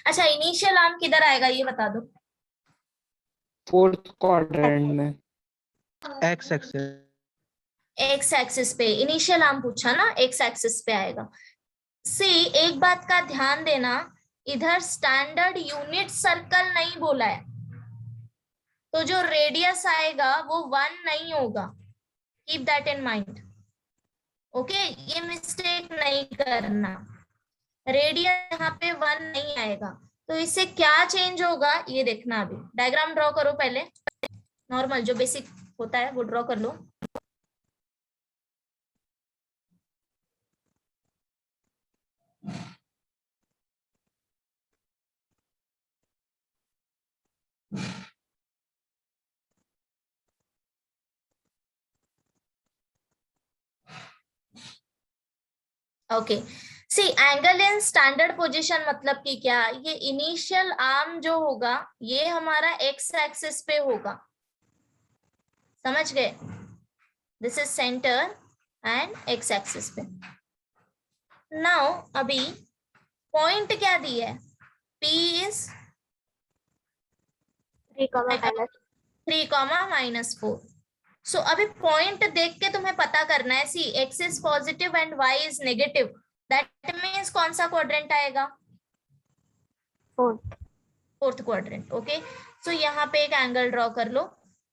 Speaker 1: अच्छा, इनिशियल आर्म किधर आएगा ये बता दो.
Speaker 6: फोर्थ क्वाड्रेंट में.
Speaker 5: एक्स
Speaker 1: एक्स एक्सिस पे. इनिशियल आर्म पूछा ना, एक्स एक्सिस पे आएगा. सी, एक बात का ध्यान देना, इधर स्टैंडर्ड यूनिट सर्कल नहीं बोला है तो जो रेडियस आएगा वो 1 नहीं होगा. Keep that in mind. Okay, ये मिस्टेक नहीं करना. रेडियस यहाँ पे 1 नहीं आएगा तो इससे क्या चेंज होगा ये देखना. अभी डायग्राम ड्रॉ करो पहले. नॉर्मल जो बेसिक होता है वो ड्रॉ कर लो. Okay. See, angle in standard position मतलब कि क्या? ये इनिशियल आर्म जो होगा ये हमारा एक्स एक्सिस पे होगा. समझ गए? This is centre and x axis पे. नाउ अभी पॉइंट क्या दी है? P is 3, -4। सो अभी पॉइंट देख के तुम्हें पता करना है, see X is positive and Y is negative, that means कौन सा क्वाड्रेंट आएगा? Fourth quadrant. ओके, सो यहाँ पे एक एंगल ड्रॉ कर लो।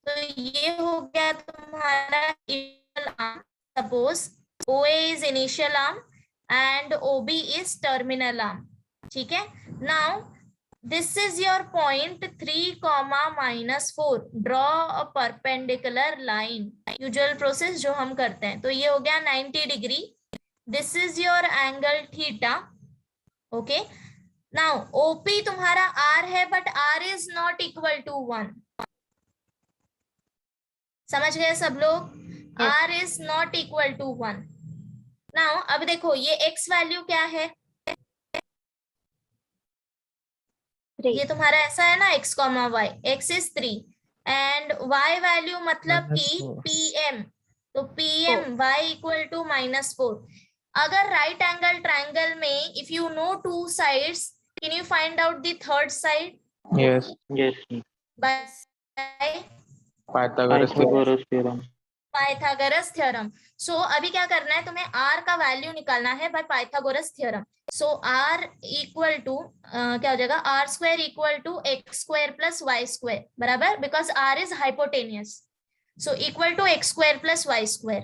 Speaker 1: तो ये हो गया तुम्हारा initial arm, suppose OA is initial arm and OB is terminal arm. ठीक है, now this is your point 3, -4। Draw a perpendicular line, usual process जो हम करते हैं। तो ये हो गया 90 degree. This is your angle theta. Okay, now OP तुम्हारा R है, but R is not equal to 1। समझ गए सब लोग?
Speaker 2: Yes.
Speaker 1: R is not equal to 1। Now अब देखो ये X वैल्यू क्या है?
Speaker 2: 3.
Speaker 1: ये तुम्हारा ऐसा है ना, x, y, x is 3 and y value मतलब कि
Speaker 5: -4.
Speaker 1: PM। तो PM y इक्वल टू -4। अगर राइट एंगल ट्रायंगल में if you know 2 sides, can you find out the third side?
Speaker 6: Yes.
Speaker 1: बस
Speaker 6: Pythagoras theorem.
Speaker 1: Pythagoras theorem. So अभी क्या करना है तुम्हें? R का वैल्यू निकालना है by Pythagoras theorem. So R equal to क्या हो जाएगा? R² equal to x² plus y², बराबर, because R is hypotenuse. So equal to x² plus y²।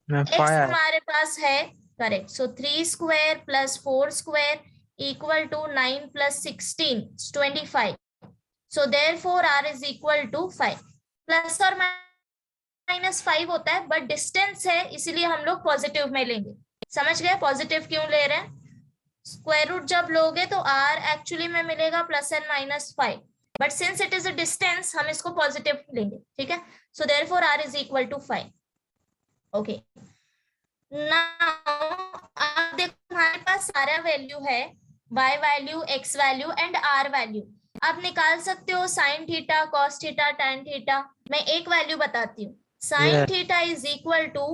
Speaker 1: x हमारे पास है, correct. So 3² plus 4² equal to 9 plus 16 25। So therefore R is equal to 5। Plus और -5 होता है, बट डिस्टेंस है इसीलिए हम लोग पॉजिटिव में लेंगे। समझ गए पॉजिटिव क्यों ले रहे हैं? स्क्वायर रूट जब लोगे तो R एक्चुअली में मिलेगा +n-5, but since it is a distance हम इसको पॉजिटिव लेंगे। ठीक है, so therefore R is equal to 5। Okay, now आप देखो हमारे पास सारा वैल्यू है, y value, x value and r value. आप निकाल सकते हो sine theta, cos theta, tan theta. मैं एक वैल्यू बताती हूँ, sine theta is equal to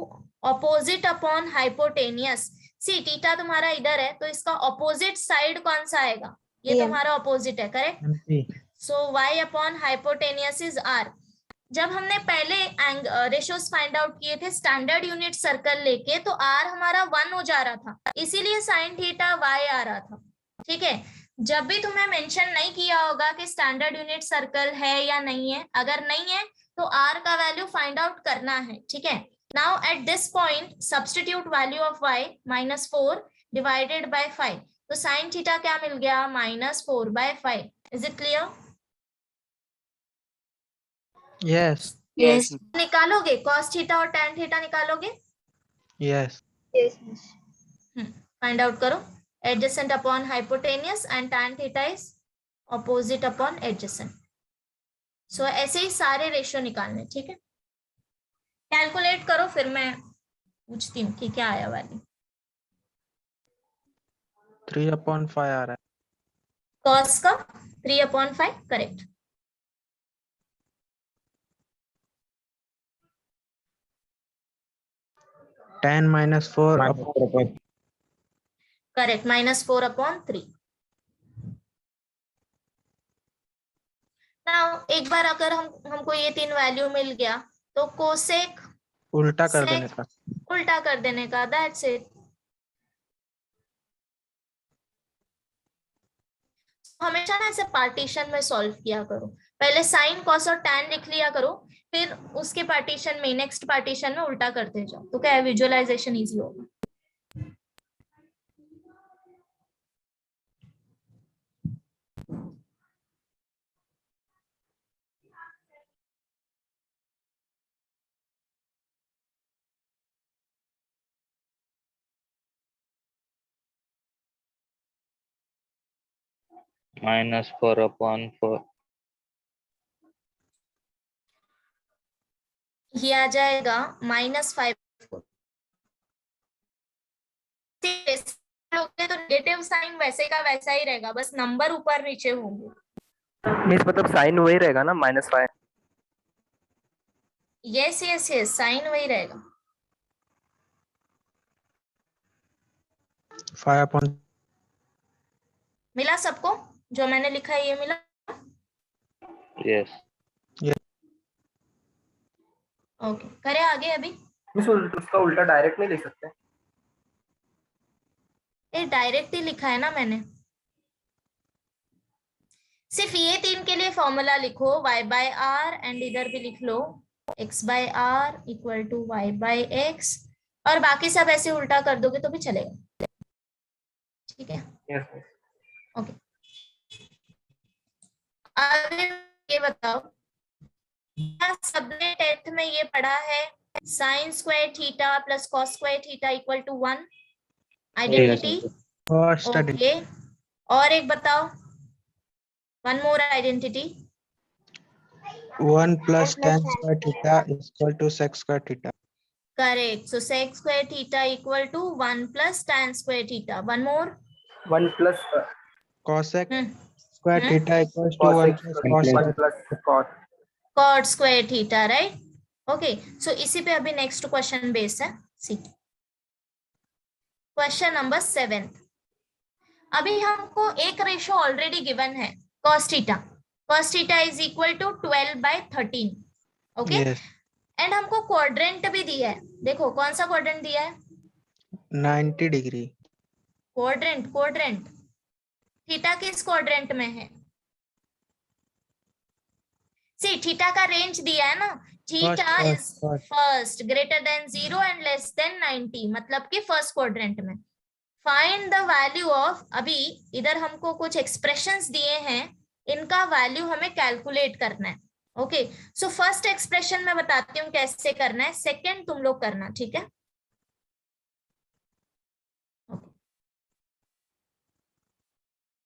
Speaker 1: opposite upon hypotenuse. See theta तुम्हारा इधर है, तो इसका ऑपोजिट साइड कौन सा आएगा? ये तुम्हारा ऑपोजिट है, correct. So y upon hypotenuse is r। जब हमने पहले रेशियोज फाइंड आउट किए थे स्टैंडर्ड यूनिट सर्कल लेके, तो r हमारा 1 हो जा रहा था, इसीलिए साइन थीटा y आ रहा था। ठीक है, जब भी तुम्हें मेंशन नहीं किया होगा कि स्टैंडर्ड यूनिट सर्कल है या नहीं है, अगर नहीं है तो r का वैल्यू फाइंड आउट करना है। ठीक है, now at this point substitute value of y -4 divided by 5। तो साइन थीटा क्या मिल गया? -4/5। Is it clear?
Speaker 5: Yes.
Speaker 3: Yes.
Speaker 1: निकालोगे कॉस थीटा और टैन थीटा निकालोगे?
Speaker 5: Yes.
Speaker 1: फाइंड आउट करो। Adjacent upon hypotenuse and tan theta is opposite upon adjacent. So ऐसे ही सारे रेशियो निकालने। ठीक है, कैलकुलेट करो, फिर मैं पूछती हूँ कि क्या आया वैल्यू।
Speaker 5: 3/5 आ रहा है।
Speaker 1: कॉस का 3/5, करेक्ट।
Speaker 5: tan -4
Speaker 1: correct, -4/3। नाउ एक बार अगर हमको ये 3 वैल्यू मिल गया, तो कोसेक
Speaker 5: उल्टा कर देने का।
Speaker 1: उल्टा कर देने का, दैट्स इट। हमेशा ना ऐसे पार्टीशन में सॉल्व किया करो। पहले साइन, कॉस और टैन लिख लिया करो, फिर उसके पार्टीशन में, नेक्स्ट पार्टीशन में उल्टा करते जाओ, तो क्या है, विजुअलाइजेशन इजी होगा।
Speaker 6: -4/4
Speaker 1: ये आ जाएगा -5। तो नेगेटिव साइन वैसे का वैसा ही रहेगा, बस नंबर ऊपर नीचे होंगे।
Speaker 3: मीन्स मतलब साइन वही रहेगा ना, -5।
Speaker 1: यस यस यस, साइन वही रहेगा।
Speaker 5: 5/.
Speaker 1: मिला सबको? जो मैंने लिखा है ये मिला?
Speaker 6: Yes.
Speaker 1: ओके, करें आगे अभी।
Speaker 7: मिस उसका उल्टा डायरेक्ट नहीं लिख सकते?
Speaker 1: ये डायरेक्ट ही लिखा है ना मैंने। सिर्फ ये 3 के लिए फॉर्मूला लिखो, y बाय आर, एंड इधर भी लिख लो x by R equal to y by X, और बाकी सब ऐसे उल्टा कर दोगे तो भी चलेगा। ठीक है,
Speaker 7: यस मिस।
Speaker 1: ओके। आगे ये बताओ, क्या सबने 10th में ये पढ़ा है sine square theta plus cos square theta equal to 1 identity?
Speaker 5: First
Speaker 1: okay, और एक बताओ, one more identity.
Speaker 5: 1 plus tan square theta is equal to sec square theta.
Speaker 1: Correct. So sec square theta equal to 1 plus tan square theta. One more.
Speaker 7: 1 plus
Speaker 5: Cosec
Speaker 1: Hmm.
Speaker 5: square theta equals to 1 plus cos
Speaker 7: 1
Speaker 5: square.
Speaker 7: Plus cos.
Speaker 1: Cot square theta, right? Okay. So इसी पे अभी next question base है। See. Question number 7. अभी हमको एक ratio already given है, cos theta. Cos theta is equal to 12 by 13. Okay.
Speaker 5: Yes.
Speaker 1: And हमको quadrant भी दिया है। देखो कौन सा क्वाड्रेंट दिया है?
Speaker 5: 90 degree.
Speaker 1: Quadrant, quadrant. थीटा किस क्वाड्रेंट में है? सी, थीटा का रेंज दिया है ना, theta is first, greater than 0 and less than 90, मतलब कि फर्स्ट क्वाड्रेंट में। फाइंड द वैल्यू ऑफ, अभी इधर हमको कुछ एक्सप्रेशंस दिए हैं, इनका वैल्यू हमें कैलकुलेट करना है। ओके, सो फर्स्ट एक्सप्रेशन में बताती हूँ कैसे करना है, सेकंड तुम लोग करना, ठीक है?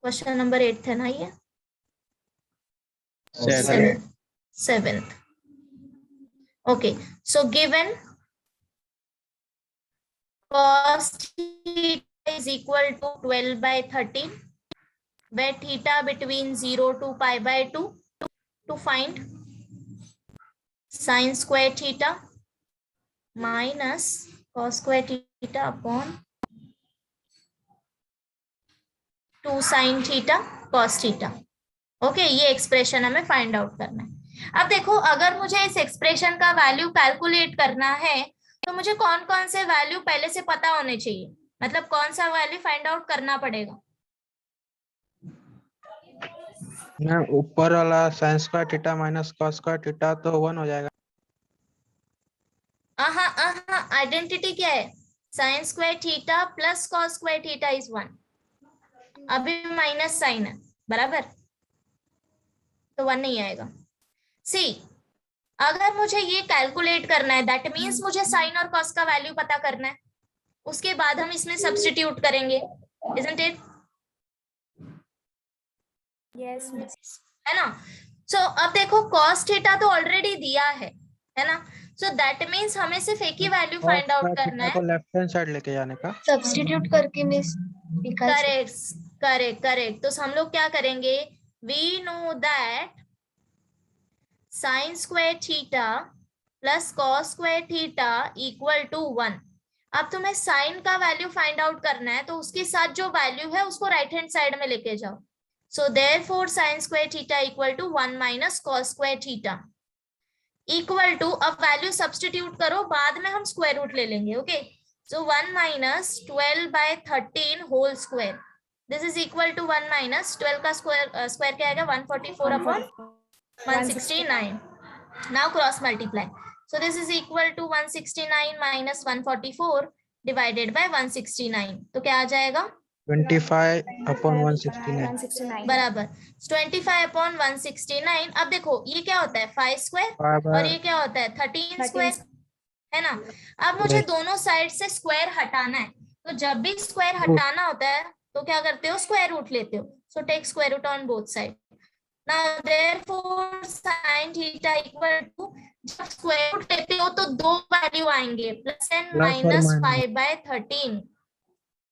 Speaker 1: क्वेश्चन नंबर 8 है ना ये? 7th. Okay, so given cos theta is equal to 12 by 13, where theta between 0 to pi by 2, to find sin square theta minus cos square theta upon 2 sin theta cos theta. Okay, ये expression हमें find out करना है। अब देखो, अगर मुझे इस expression का वैल्यू कैलकुलेट करना है तो मुझे कौन कौन से वैल्यू पहले से पता होने चाहिए, मतलब कौन सा वैल्यू फाइंड आउट करना पड़ेगा?
Speaker 5: ना ऊपर वाला sin square theta minus cos square theta तो 1 हो जाएगा।
Speaker 1: आइडेंटिटी क्या है? sin square theta plus cos square theta is 1। अभी माइनस साइन है, बराबर, तो 1 नहीं आएगा। सी, अगर मुझे ये कैलकुलेट करना है, दैट मीन्स मुझे साइन और कॉस का वैल्यू पता करना है, उसके बाद हम इसमें सब्स्टिट्यूट करेंगे, isn't it?
Speaker 2: Yes, miss.
Speaker 1: है ना? सो अब देखो cos थीटा तो ऑलरेडी दिया है ना? सो दैट मीन्स हमें सिर्फ एक ही वैल्यू फाइंड आउट करना है,
Speaker 5: को लेफ्ट हैंड साइड लेके जाने का।
Speaker 2: Substitute करके miss.
Speaker 1: करेक्ट। तो हम लोग क्या करेंगे? We know that sin square theta plus cos square theta equal to 1. अब तुम्हें sin का वैल्यू फाइंड आउट करना है, तो उसके साथ जो वैल्यू है उसको राइट हैंड साइड में लेके जाओ। So therefore sin square theta equal to 1 minus cos square theta equal to, अब वैल्यू सब्स्टिट्यूट करो, बाद में हम स्क्वायर रूट ले लेंगे। Okay, so 1 minus 12 by 13 whole square. This is equal to 1 minus 12 का स्क्वायर क्या आएगा? 144 upon 169. Now cross multiply. So this is equal to 169 minus 144 divided by 169. तो क्या आ जाएगा?
Speaker 5: 25 upon 169
Speaker 1: बराबर 25 upon 169। अब देखो ये क्या होता है? 5 स्क्वायर, और ये क्या होता है? 13 स्क्वायर, है ना? अब मुझे दोनों साइड से स्क्वायर हटाना है, तो जब भी स्क्वायर हटाना होता है तो क्या करते हो? स्क्वायर रूट लेते हो। So take square root on both side. Now therefore sin theta equal to, जब स्क्वायर रूट लेते हो तो दो वैल्यू आएंगे, plus and minus 5 by 13,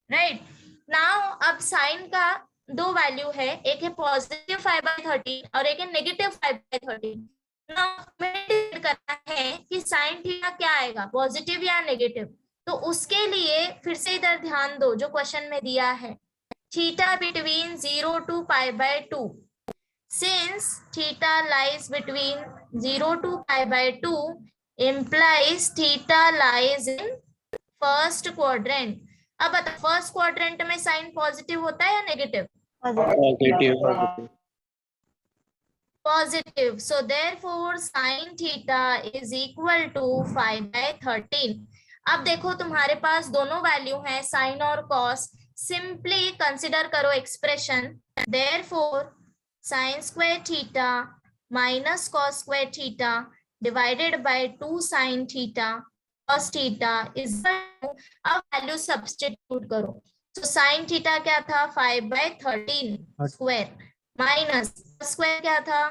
Speaker 1: right? Now अब साइन का दो वैल्यू है, एक है पॉजिटिव 5 by 13 और एक है नेगेटिव 5 by 13। नाउ हमें डिसाइड करना है कि साइन थीटा क्या आएगा, पॉजिटिव या नेगेटिव। तो उसके लिए फिर से इधर ध्यान दो, जो क्वेश्चन में दिया है, theta between 0 to pi by 2, Since theta lies between 0 to pi by 2 implies theta lies in first quadrant. अब बता फर्स्ट क्वाड्रेंट में साइन पॉजिटिव होता है या negative?
Speaker 6: Positive.
Speaker 1: Positive. So therefore sin theta is equal to 5/13. अब देखो तुम्हारे पास दोनों वैल्यू हैं साइन और कॉस. सिंपली कंसिडर करो expression. therefore sin square theta minus cos square theta divided by 2 sin theta cos theta is अब value substitute करो. तो sin theta क्या था 5/13 स्क्वायर माइनस स्क्वायर क्या था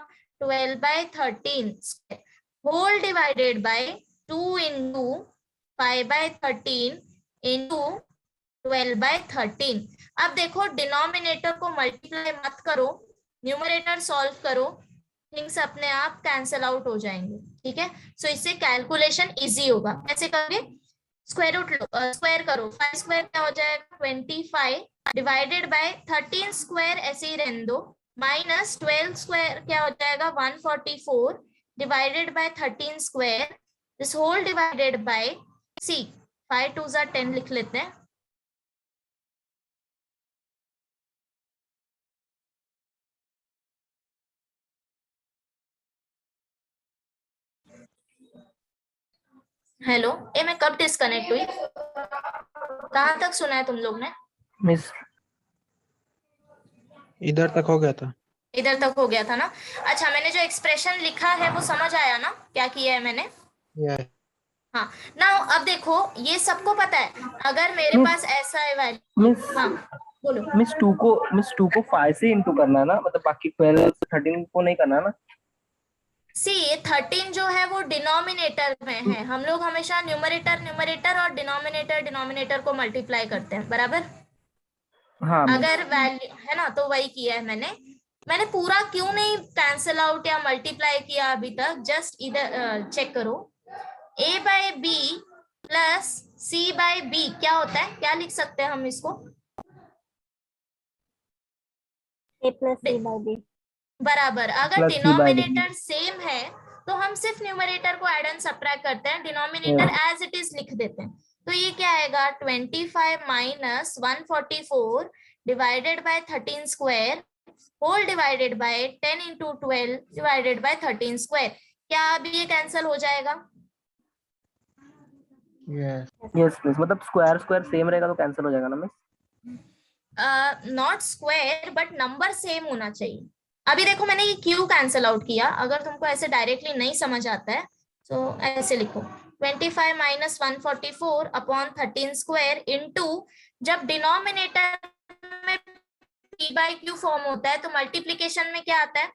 Speaker 1: 12/13 square whole divided by 2 into 5/13 into 12/13. अब देखो डिनोमिनेटर को मल्टीप्लाई मत करो, न्यूमरेटर सॉल्व करो, थिंग्स अपने आप कैंसिल आउट हो जाएंगे. ठीक है, सो इससे कैलकुलेशन इजी होगा. कैसे करोगे? स्क्वायर रूट लो, स्क्वायर करो. 5 स्क्वायर क्या हो जाएगा 25 डिवाइडेड बाय 13 स्क्वायर ऐसे ही रहने दो माइनस 12 स्क्वायर क्या हो जाएगा 144 divided by 13 square this whole divided by C 5 2 10 लिख लेते हैं. हेलो, ये मैं कब डिस्कनेक्ट हुई? कहाँ तक सुना है तुम लोग ने?
Speaker 7: मिस
Speaker 5: इधर तक हो गया था.
Speaker 1: इधर तक हो गया था ना. अच्छा, मैंने जो एक्सप्रेशन लिखा है वो समझ आया ना क्या किया है मैंने?
Speaker 5: Yeah.
Speaker 1: हाँ ना. अब देखो ये सबको पता है. अगर मेरे पास ऐसा है वैल्यू.
Speaker 7: मिस
Speaker 1: हाँ बोलो.
Speaker 7: मिस 2 को 5 से इंटू करना है ना, मतलब बाकी 12 13 को नहीं करना है ना.
Speaker 1: सी ये 13 जो है वो डिनोमिनेटर में है. हम लोग हमेशा न्यूमरेटर और डिनोमिनेटर को मल्टीप्लाई करते हैं, बराबर?
Speaker 7: हाँ मिस.
Speaker 1: अगर वैल्यू है ना तो वही किया है मैंने पूरा क्यों नहीं कैंसिल आउट या मल्टीप्लाई किया अभी तक. जस्ट इधर चेक करो. a by B plus C by B क्या होता है? क्या लिख सकते हैं हम इसको?
Speaker 2: a plus c by b.
Speaker 1: बराबर. अगर
Speaker 7: Plus c by d.
Speaker 1: Denominator same है तो हम सिर्फ न्यूमरेटर को ऐड एंड सब्ट्रैक्ट करते हैं, डिनोमिनेटर एज इट इज लिख देते हैं. तो ये क्या आएगा 25 minus 144 divided by 13 square whole divided by 10 into 12 divided by 13 square. क्या अब ये कैंसिल हो जाएगा?
Speaker 5: Yes.
Speaker 7: यस मिस, मतलब स्क्वायर सेम रहेगा तो कैंसिल हो जाएगा ना miss.
Speaker 1: Not square but number same होना चाहिए. अभी देखो मैंने ये क्यों कैंसिल आउट किया. अगर तुमको ऐसे डायरेक्टली नहीं समझ आता है तो ऐसे लिखो 25 माइनस 144 अपॉन 13 स्क्वायर इंटू जब डिनोमिनेटर में p बाई क्यू फॉर्म होता है तो मल्टीप्लीकेशन में क्या आता है?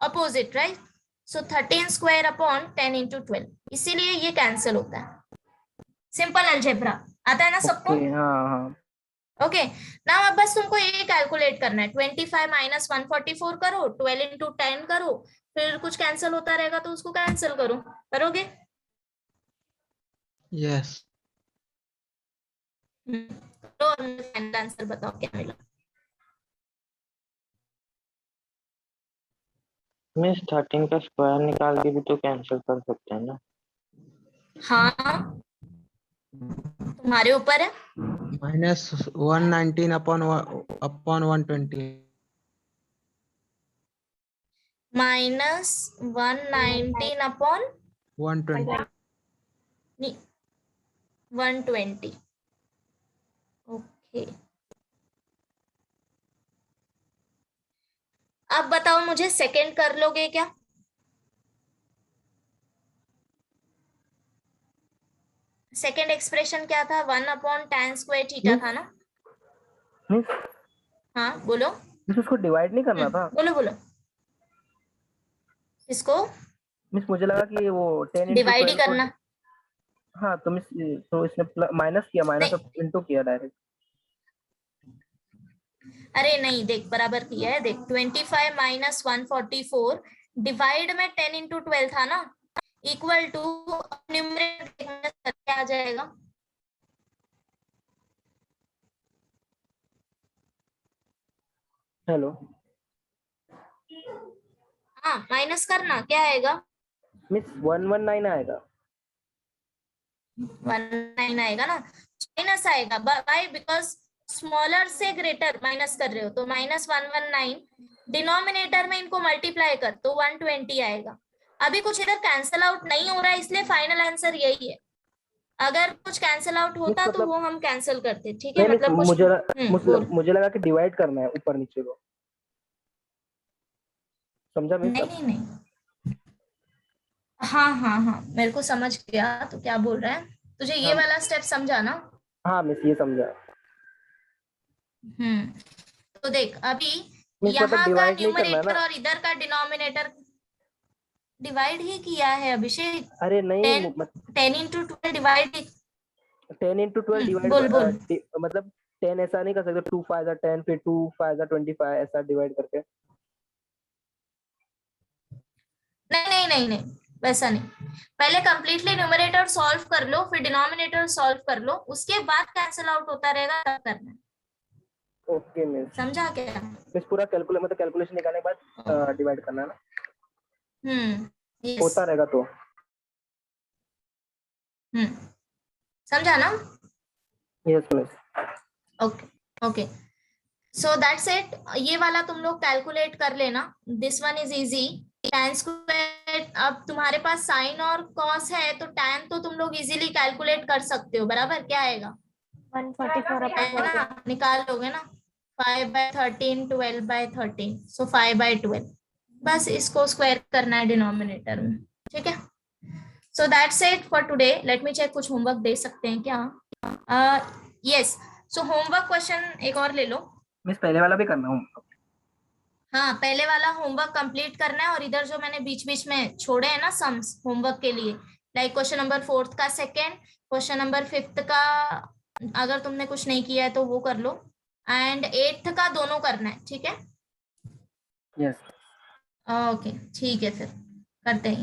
Speaker 1: Opposite, right? So 13 square upon 10 into 12, इसीलिए ये कैंसिल होता है. सिंपल अलजेब्रा आता है ना सबको?
Speaker 7: ओके. हाँ हाँ.
Speaker 1: ओके नाउ अब बस तुमको ये कैलकुलेट करना है. 25 माइनस 144 करो, 12 इंटू 10 करो, फिर कुछ कैंसिल होता रहेगा तो उसको कैंसिल करो. करोगे?
Speaker 5: Yes.
Speaker 1: तो फाइनल आंसर बताओ क्या मिला.
Speaker 6: मिस 13 का स्क्वायर निकाल के भी तो कैंसिल कर सकते हैं ना.
Speaker 1: हाँ तुम्हारे ऊपर है.
Speaker 5: Minus 119 upon 120.
Speaker 1: Minus 119 upon
Speaker 5: 120.
Speaker 1: 120. Okay अब बताओ मुझे सेकंड कर लोगे क्या? सेकंड एक्सप्रेशन क्या था? 1 अपॉन tan स्क्वायर थीटा था ना?
Speaker 7: मिस
Speaker 1: हाँ बोलो.
Speaker 7: मिस उसको डिवाइड नहीं करना था.
Speaker 1: बोलो बोलो. इसको
Speaker 7: मिस मुझे लगा कि वो 10 into
Speaker 1: डिवाइड ही
Speaker 7: 12 को.
Speaker 1: करना.
Speaker 7: हाँ तो मिस तो इसने माइनस किया, माइनस इंटू किया डायरेक्ट.
Speaker 1: अरे नहीं देख बराबर किया है. देख 25 माइनस 144 डिवाइड में 10 इंटू 12 था ना, इक्वल टू न्यूमरेटर क्या आ जाएगा?
Speaker 7: हेलो.
Speaker 1: हाँ माइनस करना, क्या आएगा?
Speaker 7: मिस 119 आएगा।
Speaker 1: 19 आएगा ना, माइनस आएगा बाय, बिकॉज स्मॉलर से ग्रेटर माइनस कर रहे हो, तो -119 डिनोमिनेटर में इनको मल्टीप्लाई कर तो 120 आएगा। अभी कुछ इधर कैंसिल आउट नहीं हो रहा है, इसलिए फाइनल आंसर यही है। अगर कुछ कैंसिल आउट होता तो वो हम कैंसिल करते, ठीक है?
Speaker 7: नहीं
Speaker 1: मतलब कुछ बोल।
Speaker 7: मुझे लगा कि डिवाइड करना है ऊपर नीचे को, समझा मिस?
Speaker 1: नहीं नहीं नहीं, हाँ हाँ हाँ मेरे को समझ गया तो क्या बोल रहा है। तुझे ये वाला स्टेप समझा ना?
Speaker 7: हाँ मिस ये समझा।
Speaker 1: तो देख अभी
Speaker 7: मिस मतलब
Speaker 1: यहाँ का
Speaker 7: डिवाइड नहीं करना है
Speaker 1: न्यूमरेटर
Speaker 7: ना?
Speaker 1: और इधर का डिनोमिनेटर डिवाइड ही किया है अभिषेक।
Speaker 7: अरे नहीं
Speaker 1: 10 into 12 डिवाइड।
Speaker 7: 10 into 12 डिवाइड
Speaker 1: बोल बोल।
Speaker 7: मतलब 10 ऐसा नहीं कर सकते, 2 5 10 फिर 2 5 25 ऐसा डिवाइड करके।
Speaker 1: नहीं नहीं नहीं नहीं वैसा नहीं, पहले कंप्लीटली न्यूमरेटर सॉल्व कर लो, फिर डिनोमिनेटर सॉल्व कर लो, उसके बाद कैंसिल आउट होता रहेगा तब करना है।
Speaker 7: ओके मिस,
Speaker 1: समझा क्या?
Speaker 7: मिस पूरा कैलकुलेशन निकालने के बाद डिवाइड करना है ना?
Speaker 1: yes,
Speaker 7: होता रहेगा तो।
Speaker 1: समझा ना?
Speaker 7: Yes miss.
Speaker 1: Okay okay, so that's it. ये वाला तुम लोग कैलकुलेट कर लेना, this one is easy. tan square, अब तुम्हारे पास साइन और कॉस है तो tan तो तुम लोग इजीली कैलकुलेट कर सकते हो, बराबर? क्या आएगा?
Speaker 2: 144
Speaker 1: है ना, निकाल लोगे ना। 5/13 12/13, सो 5/12। बस इसको स्क्वायर करना है डिनोमिनेटर में, ठीक है? So that's it for today. Let me check, कुछ होमवर्क दे सकते हैं क्या? यस, सो होमवर्क क्वेश्चन एक और ले लो।
Speaker 7: मिस पहले वाला भी करना हूँ?
Speaker 1: हाँ पहले वाला होमवर्क कंप्लीट करना है, और इधर जो मैंने बीच बीच में छोड़े हैं ना सम्स होमवर्क के लिए, लाइक क्वेश्चन नंबर 4 का सेकंड, क्वेश्चन नंबर 5 का अगर तुमने कुछ नहीं किया है तो वो कर लो, एंड 8 का दोनों करना है, ठीक है?
Speaker 7: यस।
Speaker 1: ओके ठीक है, फिर करते हैं।